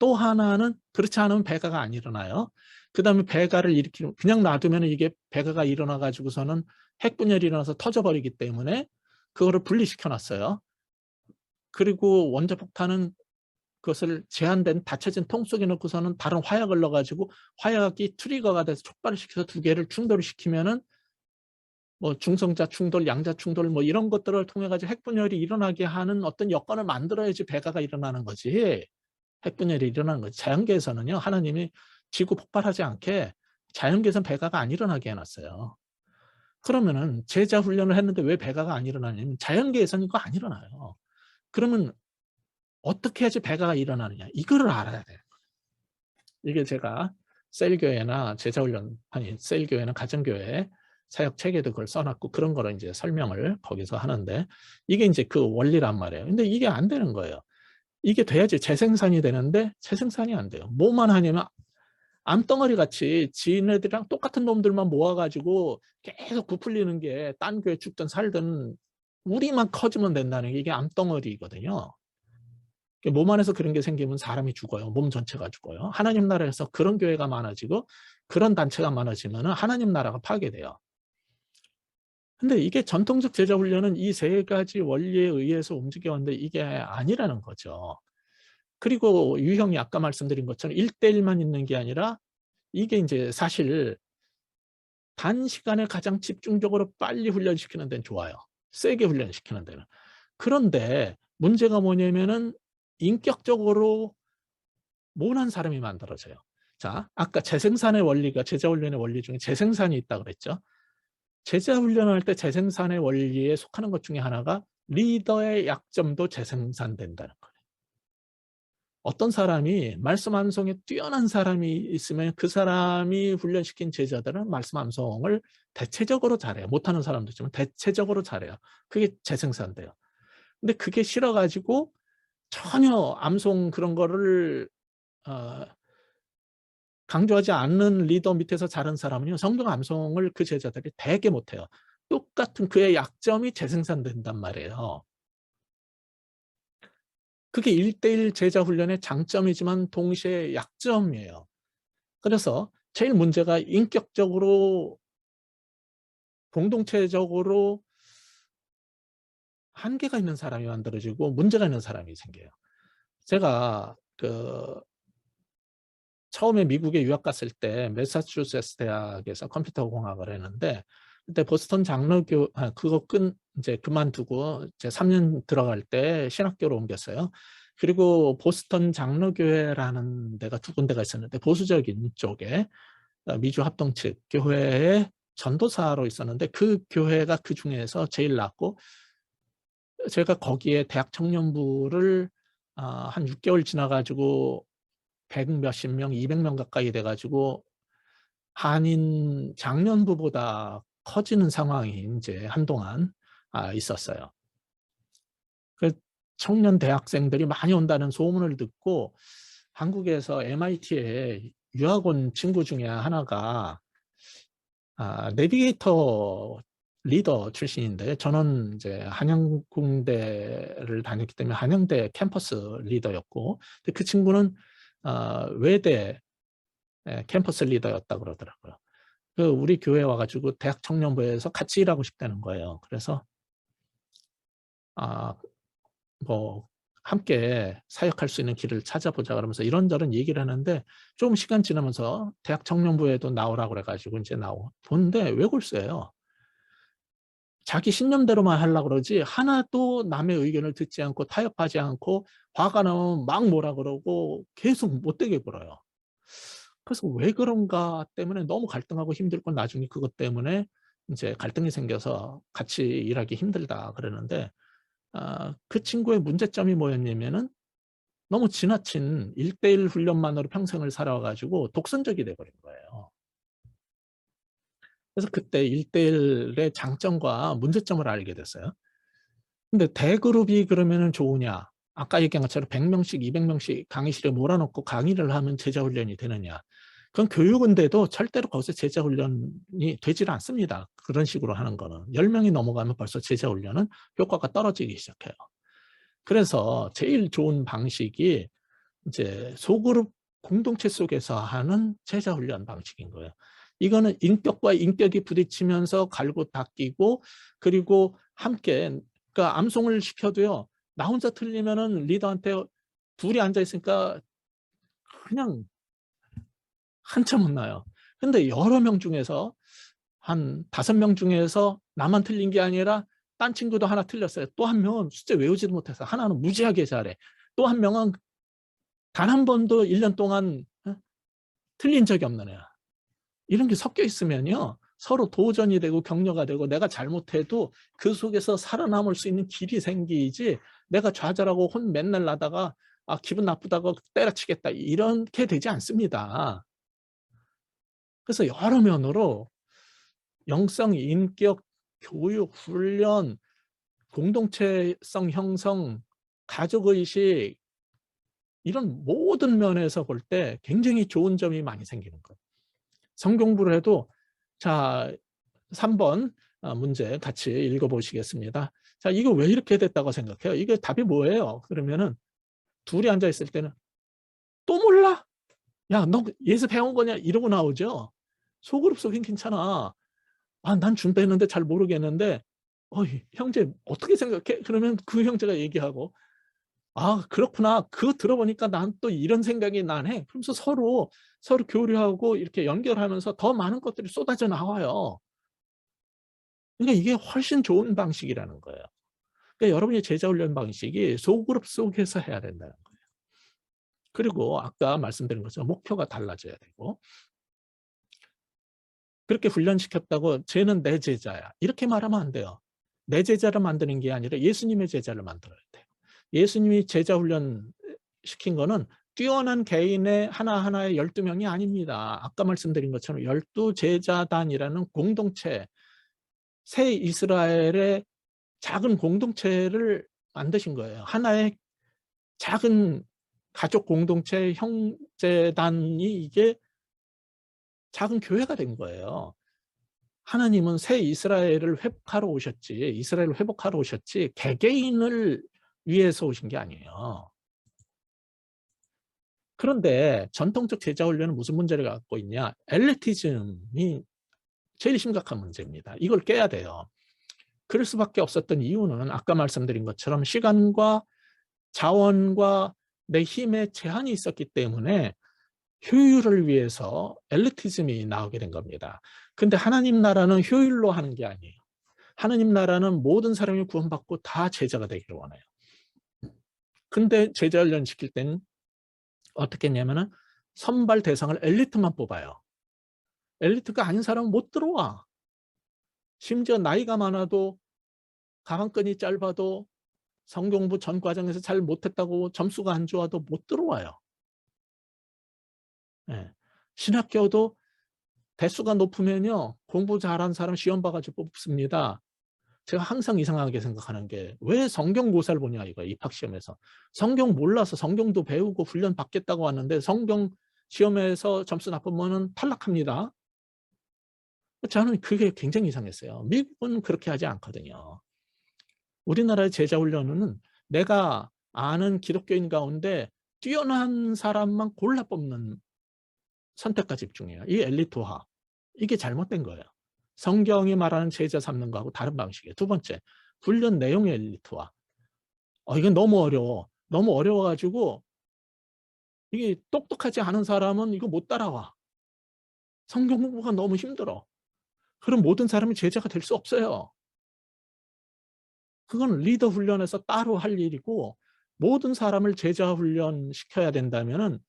또 하나는 그렇지 않으면 배가가 안 일어나요. 그다음에 배가를 일으키는 그냥 놔두면 이게 배가가 일어나 가지고서는 핵분열이 일어나서 터져버리기 때문에 그거를 분리시켜 놨어요. 그리고 원자폭탄은 그것을 제한된 닫혀진 통 속에 넣고서는 다른 화약을 넣어 가지고 화약이 트리거가 돼서 촉발을 시켜서 두 개를 충돌을 시키면은 뭐 중성자 충돌, 양자 충돌 뭐 이런 것들을 통해 가지고 핵분열이 일어나게 하는 어떤 여건을 만들어야지 배가가 일어나는 거지. 핵분열이 일어나는 거지. 자연계에서는요. 하나님이 지구 폭발하지 않게 자연계에서는 배가가 안 일어나게 해 놨어요. 그러면은 제자 훈련을 했는데 왜 배가가 안 일어나냐면 자연계에서는 이거 안 일어나요. 그러면 어떻게 해야지 배가가 일어나느냐. 이거를 알아야 돼요. 이게 제가 셀교회나 제자훈련 아니 셀교회나 가정교회 사역 책에도 그걸 써놨고 그런 거를 이제 설명을 거기서 하는데 이게 이제 그 원리란 말이에요. 근데 이게 안 되는 거예요. 이게 돼야지 재생산이 되는데 재생산이 안 돼요. 뭐만 하냐면 암덩어리 같이 지네들이랑 똑같은 놈들만 모아가지고 계속 부풀리는 게 딴 교회 죽든 살든 우리만 커지면 된다는 게 이게 암덩어리거든요. 몸 안에서 그런 게 생기면 사람이 죽어요. 몸 전체가 죽어요. 하나님 나라에서 그런 교회가 많아지고 그런 단체가 많아지면 하나님 나라가 파괴돼요. 근데 이게 전통적 제자 훈련은 이 세 가지 원리에 의해서 움직여왔는데 이게 아니라는 거죠. 그리고 유형이 아까 말씀드린 것처럼 1대1만 있는 게 아니라 이게 이제 사실 단시간에 가장 집중적으로 빨리 훈련시키는 데는 좋아요. 세게 훈련시키는 데는. 그런데 문제가 뭐냐면은 인격적으로 모난 사람이 만들어져요. 자, 아까 재생산의 원리가 제자훈련의 원리 중에 재생산이 있다고 그랬죠. 제자훈련을 할 때 재생산의 원리에 속하는 것 중에 하나가 리더의 약점도 재생산된다는 거예요. 어떤 사람이 말씀 암송에 뛰어난 사람이 있으면 그 사람이 훈련시킨 제자들은 말씀 암송을 대체적으로 잘해요. 못하는 사람도 있지만 대체적으로 잘해요. 그게 재생산돼요. 근데 그게 싫어가지고 전혀 암송 그런 거를 어, 강조하지 않는 리더 밑에서 자란 사람은요. 성경 암송을 그 제자들이 되게 못해요. 똑같은 그의 약점이 재생산된단 말이에요. 그게 1대1 제자 훈련의 장점이지만 동시에 약점이에요. 그래서 제일 문제가 인격적으로 공동체적으로 한계가 있는 사람이 만들어지고 문제가 있는 사람이 생겨요. 제가 처음에 미국에 유학 갔을 때 매사추세츠 대학에서 컴퓨터 공학을 했는데 그때 보스턴 장로교 그거 이제 그만두고 이제 3년 들어갈 때 신학교로 옮겼어요. 그리고 보스턴 장로교회라는 데가 두 군데가 있었는데 보수적인 쪽에 미주 합동 측 교회에 전도사로 있었는데 그 교회가 그 중에서 제일 낮고 제가 거기에 대학 청년부를 한 6개월 지나가지고 100 몇십 명, 200명 가까이 돼가지고 한인 장년부보다 커지는 상황이 이제 한동안 있었어요. 그 청년 대학생들이 많이 온다는 소문을 듣고 한국에서 MIT에 유학 온 친구 중에 하나가 내비게이터 리더 출신인데 저는 이제 한양공대를 다녔기 때문에 한양대 캠퍼스 리더였고 그 친구는 외대 캠퍼스 리더였다 그러더라고요. 우리 교회 와가지고 대학 청년부에서 같이 일하고 싶다는 거예요. 그래서 뭐 함께 사역할 수 있는 길을 찾아보자 그러면서 이런저런 얘기를 하는데 좀 시간 지나면서 대학 청년부에도 나오라고 그래가지고 이제 보는데 왜 글쎄요. 자기 신념대로만 하려고 그러지 하나도 남의 의견을 듣지 않고 타협하지 않고 화가 나면 막 뭐라 그러고 계속 못되게 굴어요. 그래서 왜 그런가 때문에 너무 갈등하고 힘들고 나중에 그것 때문에 이제 갈등이 생겨서 같이 일하기 힘들다 그러는데 그 친구의 문제점이 뭐였냐면은 너무 지나친 1대1 훈련만으로 평생을 살아가지고 독선적이 돼버린 거예요. 그래서 그때 1대1의 장점과 문제점을 알게 됐어요. 근데 대그룹이 그러면 좋으냐? 아까 얘기한 것처럼 100명씩 200명씩 강의실에 몰아넣고 강의를 하면 제자훈련이 되느냐? 그건 교육인데도 절대로 거기서 제자훈련이 되질 않습니다. 그런 식으로 하는 거는. 10명이 넘어가면 벌써 제자훈련은 효과가 떨어지기 시작해요. 그래서 제일 좋은 방식이 이제 소그룹 공동체 속에서 하는 제자 훈련 방식인 거예요. 이거는 인격과 인격이 부딪히면서 갈고 닦이고, 그리고 함께, 그러니까 암송을 시켜도요. 나 혼자 틀리면은 리더한테 둘이 앉아 있으니까 그냥 한참 혼나요. 근데 여러 명 중에서 한 5명 중에서 나만 틀린 게 아니라 딴 친구도 하나 틀렸어요. 또 한 명은 숙제 외우지도 못해서 하나는 무지하게 잘해. 또 한 명은 단 한 번도 1년 동안 틀린 적이 없는 애야. 이런 게 섞여 있으면요. 서로 도전이 되고 격려가 되고, 내가 잘못해도 그 속에서 살아남을 수 있는 길이 생기지, 내가 좌절하고 혼 맨날 나다가 기분 나쁘다고 때려치겠다 이렇게 되지 않습니다. 그래서 여러 면으로 영성, 인격, 교육, 훈련, 공동체성 형성, 가족의식, 이런 모든 면에서 볼 때 굉장히 좋은 점이 많이 생기는 거예요. 성공부를 해도, 자, 3번 문제 같이 읽어보시겠습니다. 자, 이거 왜 이렇게 됐다고 생각해요? 이게 답이 뭐예요? 그러면은 둘이 앉아 있을 때는 또 몰라? 야, 너 예습해온 거냐? 이러고 나오죠. 소그룹 속엔 괜찮아. 난 준비했는데 잘 모르겠는데, 형제 어떻게 생각해? 그러면 그 형제가 얘기하고, 그렇구나. 그거 들어보니까 난 또 이런 생각이 나네. 그러면서 서로 교류하고 이렇게 연결하면서 더 많은 것들이 쏟아져 나와요. 그러니까 이게 훨씬 좋은 방식이라는 거예요. 그러니까 여러분의 제자 훈련 방식이 소그룹 속에서 해야 된다는 거예요. 그리고 아까 말씀드린 것처럼 목표가 달라져야 되고, 그렇게 훈련시켰다고 쟤는 내 제자야, 이렇게 말하면 안 돼요. 내 제자를 만드는 게 아니라 예수님의 제자를 만들어야 돼요. 예수님이 제자 훈련 시킨 거는 뛰어난 개인의 하나하나의 12명이 아닙니다. 아까 말씀드린 것처럼 12제자단이라는 공동체, 새 이스라엘의 작은 공동체를 만드신 거예요. 하나의 작은 가족 공동체, 형제단이 이게 작은 교회가 된 거예요. 하나님은 새 이스라엘을 회복하러 오셨지, 이스라엘을 회복하러 오셨지 개개인을 위해서 오신 게 아니에요. 그런데 전통적 제자 훈련은 무슨 문제를 갖고 있냐? 엘리티즘이 제일 심각한 문제입니다. 이걸 깨야 돼요. 그럴 수밖에 없었던 이유는 아까 말씀드린 것처럼 시간과 자원과 내 힘에 제한이 있었기 때문에 효율을 위해서 엘리티즘이 나오게 된 겁니다. 근데 하나님 나라는 효율로 하는 게 아니에요. 하나님 나라는 모든 사람이 구원받고 다 제자가 되기를 원해요. 근데 제자 훈련 시킬 때는 어떻게 했냐면은 선발 대상을 엘리트만 뽑아요. 엘리트가 아닌 사람은 못 들어와. 심지어 나이가 많아도, 가방끈이 짧아도, 성경부 전 과정에서 잘 못했다고 점수가 안 좋아도 못 들어와요. 예. 신학교도 대수가 높으면요, 공부 잘하는 사람 시험 봐가지고 뽑습니다. 제가 항상 이상하게 생각하는 게, 왜 성경고사를 보냐 이거예요. 입학시험에서. 성경 몰라서 성경도 배우고 훈련 받겠다고 왔는데 성경 시험에서 점수 나쁘면 탈락합니다. 저는 그게 굉장히 이상했어요. 미국은 그렇게 하지 않거든요. 우리나라의 제자훈련은 내가 아는 기독교인 가운데 뛰어난 사람만 골라 뽑는 선택과 집중이에요. 이 엘리트화. 이게 잘못된 거예요. 성경이 말하는 제자 삼는 거하고 다른 방식이에요. 두 번째, 훈련 내용의 엘리트화. 이건 너무 어려워. 너무 어려워가지고 이게 똑똑하지 않은 사람은 이거 못 따라와. 성경 공부가 너무 힘들어. 그럼 모든 사람이 제자가 될 수 없어요. 그건 리더 훈련에서 따로 할 일이고, 모든 사람을 제자 훈련시켜야 된다면은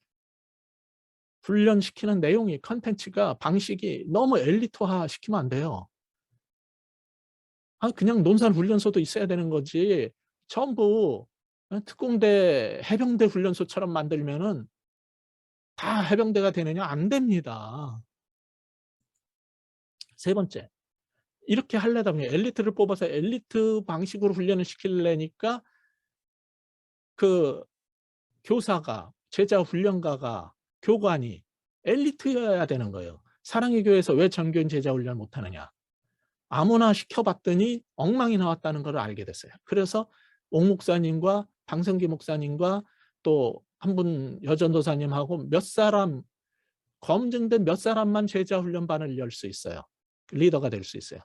훈련시키는 내용이, 컨텐츠가, 방식이 너무 엘리트화 시키면 안 돼요. 그냥 논산훈련소도 있어야 되는 거지. 전부 특공대, 해병대 훈련소처럼 만들면은 다 해병대가 되느냐? 안 됩니다. 세 번째, 이렇게 하려다 보니 엘리트를 뽑아서 엘리트 방식으로 훈련을 시키려니까 그 교사가, 제자 훈련가가, 교관이 엘리트여야 되는 거예요. 사랑의 교회에서 왜 전교인 제자 훈련 못하느냐? 아무나 시켜봤더니 엉망이 나왔다는 걸 알게 됐어요. 그래서 옥 목사님과 방성기 목사님과 또 한 분 여전도사님하고 몇 사람, 검증된 몇 사람만 제자훈련반을 열 수 있어요. 리더가 될 수 있어요.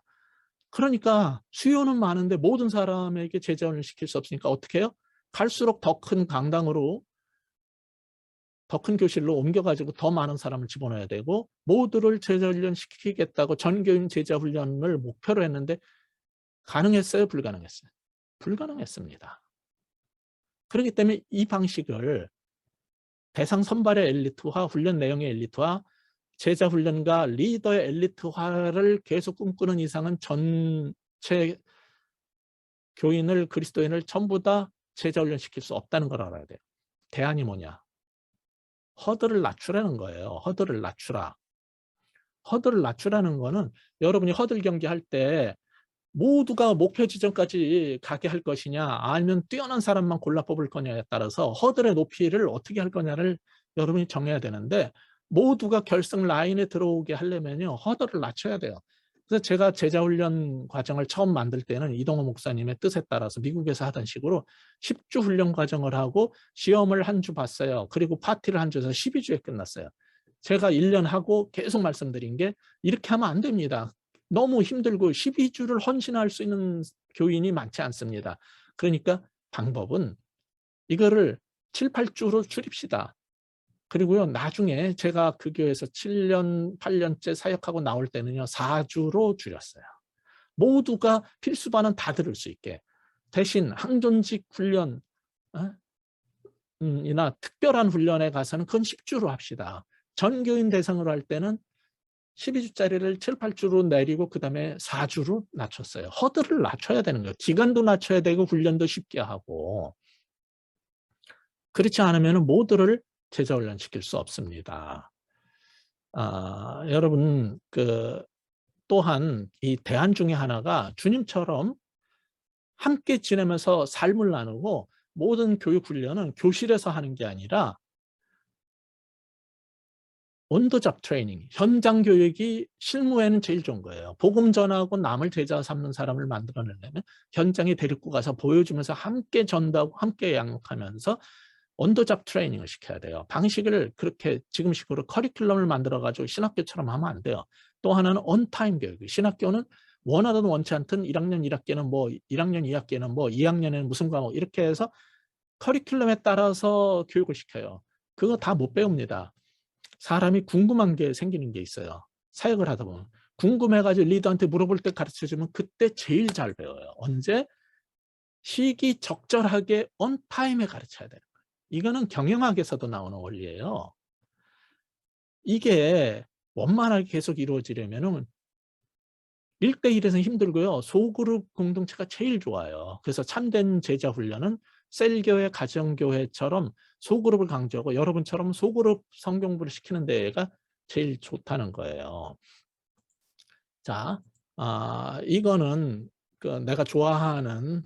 그러니까 수요는 많은데 모든 사람에게 제자훈련 시킬 수 없으니까 어떻게 해요? 갈수록 더 큰 강당으로, 더 큰 교실로 옮겨가지고 더 많은 사람을 집어넣어야 되고, 모두를 제자훈련 시키겠다고 전교인 제자훈련을 목표로 했는데 가능했어요? 불가능했어요? 불가능했습니다. 그렇기 때문에 이 방식을 대상 선발의 엘리트화, 훈련 내용의 엘리트화, 제자 훈련과 리더의 엘리트화를 계속 꿈꾸는 이상은 전체 교인을, 그리스도인을 전부 다 제자 훈련시킬 수 없다는 걸 알아야 돼요. 대안이 뭐냐? 허들을 낮추라는 거예요. 허들을 낮추라. 허들을 낮추라는 거는 여러분이 허들 경기할 때 모두가 목표 지점까지 가게 할 것이냐, 아니면 뛰어난 사람만 골라 뽑을 거냐에 따라서 허들의 높이를 어떻게 할 거냐를 여러분이 정해야 되는데, 모두가 결승 라인에 들어오게 하려면요, 허들을 낮춰야 돼요. 그래서 제가 제자훈련 과정을 처음 만들 때는 이동호 목사님의 뜻에 따라서 미국에서 하던 식으로 10주 훈련 과정을 하고 시험을 한 주 봤어요. 그리고 파티를 한 주 해서 12주에 끝났어요. 제가 1년 하고 계속 말씀드린 게, 이렇게 하면 안 됩니다. 너무 힘들고 12주를 헌신할 수 있는 교인이 많지 않습니다. 그러니까 방법은 이거를 7, 8주로 줄입시다. 그리고요, 나중에 제가 그 교회에서 7년, 8년째 사역하고 나올 때는요, 4주로 줄였어요. 모두가 필수반은 다 들을 수 있게. 대신 항존직 훈련, 이나 특별한 훈련에 가서는 그건 10주로 합시다. 전교인 대상으로 할 때는 12주짜리를 7, 8주로 내리고 그 다음에 4주로 낮췄어요. 허들을 낮춰야 되는 거예요. 기간도 낮춰야 되고 훈련도 쉽게 하고. 그렇지 않으면 모두를 제자훈련 시킬 수 없습니다. 여러분, 또한 이 대안 중에 하나가 주님처럼 함께 지내면서 삶을 나누고, 모든 교육 훈련은 교실에서 하는 게 아니라 온더잡 트레이닝, 현장 교육이 실무에는 제일 좋은 거예요. 복음 전하고 남을 제자 삼는 사람을 만들어내려면 현장에 데리고 가서 보여주면서 함께 전도하고 함께 양육하면서 온더잡 트레이닝을 시켜야 돼요. 방식을 그렇게 지금식으로 커리큘럼을 만들어가지고 신학교처럼 하면 안 돼요. 또 하나는 온타임 교육. 신학교는 원하든 원치 않든 1학년 1학기는 뭐 1학년 2학기는 뭐 2학년에는 무슨 과목 이렇게 해서 커리큘럼에 따라서 교육을 시켜요. 그거 다 못 배웁니다. 사람이 궁금한 게 생기는 게 있어요. 사역을 하다 보면. 궁금해가지고 리더한테 물어볼 때 가르쳐주면 그때 제일 잘 배워요. 언제? 시기 적절하게 온 타임에 가르쳐야 되는 거예요. 이거는 경영학에서도 나오는 원리예요. 이게 원만하게 계속 이루어지려면 1대1에서 힘들고요. 소그룹 공동체가 제일 좋아요. 그래서 참된 제자 훈련은 셀교회, 가정교회처럼 소그룹을 강조하고, 여러분처럼 소그룹 성경부를 시키는 데가 제일 좋다는 거예요. 자, 이거는 내가 좋아하는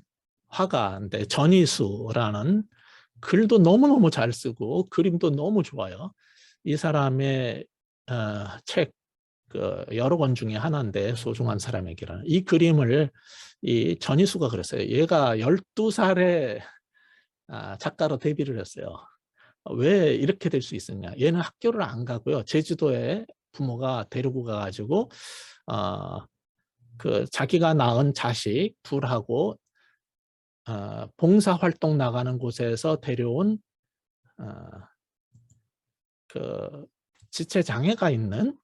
화가인데, 전이수라는, 글도 너무너무 잘 쓰고 그림도 너무 좋아요. 이 사람의 책 여러 권 중에 하나인데, 소중한 사람에게라는 이 그림을 이 전이수가 그랬어요. 얘가 12살에 작가로 데뷔를 했어요. 왜 이렇게 될 수 있었냐? 얘는 학교를 안 가고요. 제주도에 부모가 데리고 가가지고 자기가 낳은 자식 둘하고 봉사활동 나가는 곳에서 데려온 지체장애가 있는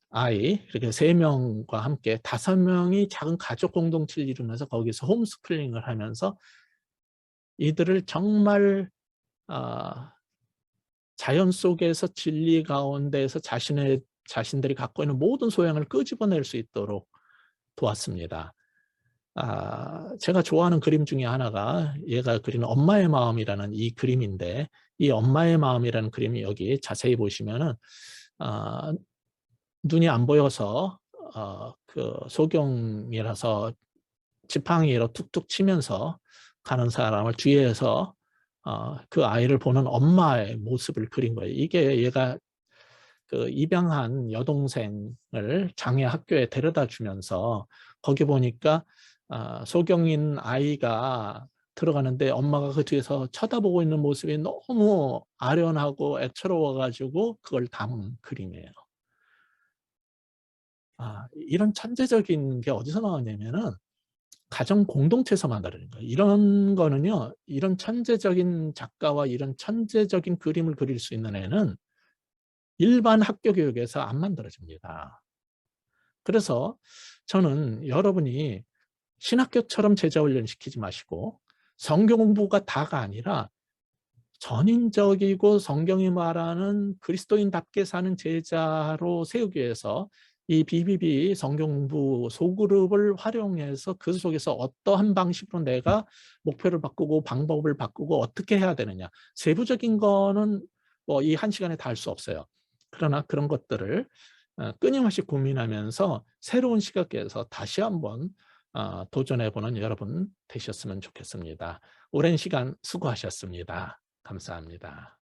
아이, 이렇게 3명과 함께 5명이 작은 가족 공동체를 이루면서 거기서 홈스쿨링을 하면서 이들을 정말 자연 속에서 진리 가운데에서 자신들이 갖고 있는 모든 소양을 끄집어낼 수 있도록 도왔습니다. 제가 좋아하는 그림 중에 하나가 얘가 그리는 엄마의 마음이라는 이 그림인데, 이 엄마의 마음이라는 그림이 여기 자세히 보시면은 눈이 안 보여서 소경이라서 지팡이로 툭툭 치면서 가는 사람을 뒤에서 그 아이를 보는 엄마의 모습을 그린 거예요. 이게 얘가 입양한 여동생을 장애 학교에 데려다 주면서, 거기 보니까 소경인 아이가 들어가는데 엄마가 그 뒤에서 쳐다보고 있는 모습이 너무 아련하고 애처로워 가지고 그걸 담은 그림이에요. 이런 천재적인 게 어디서 나왔냐면은 가정 공동체에서 만들어낸 거예요. 이런 거는요. 이런 천재적인 작가와 이런 천재적인 그림을 그릴 수 있는 애는 일반 학교 교육에서 안 만들어집니다. 그래서 저는 여러분이 신학교처럼 제자 훈련 시키지 마시고 성경 공부가 다가 아니라 전인적이고 성경이 말하는 그리스도인답게 사는 제자로 세우기 위해서 이 BBB 성경 공부 소그룹을 활용해서 그 속에서 어떠한 방식으로 내가 목표를 바꾸고 방법을 바꾸고 어떻게 해야 되느냐. 세부적인 거는 뭐 이 한 시간에 다 할 수 없어요. 그러나 그런 것들을 끊임없이 고민하면서 새로운 시각에서 다시 한번 도전해보는 여러분 되셨으면 좋겠습니다. 오랜 시간 수고하셨습니다. 감사합니다.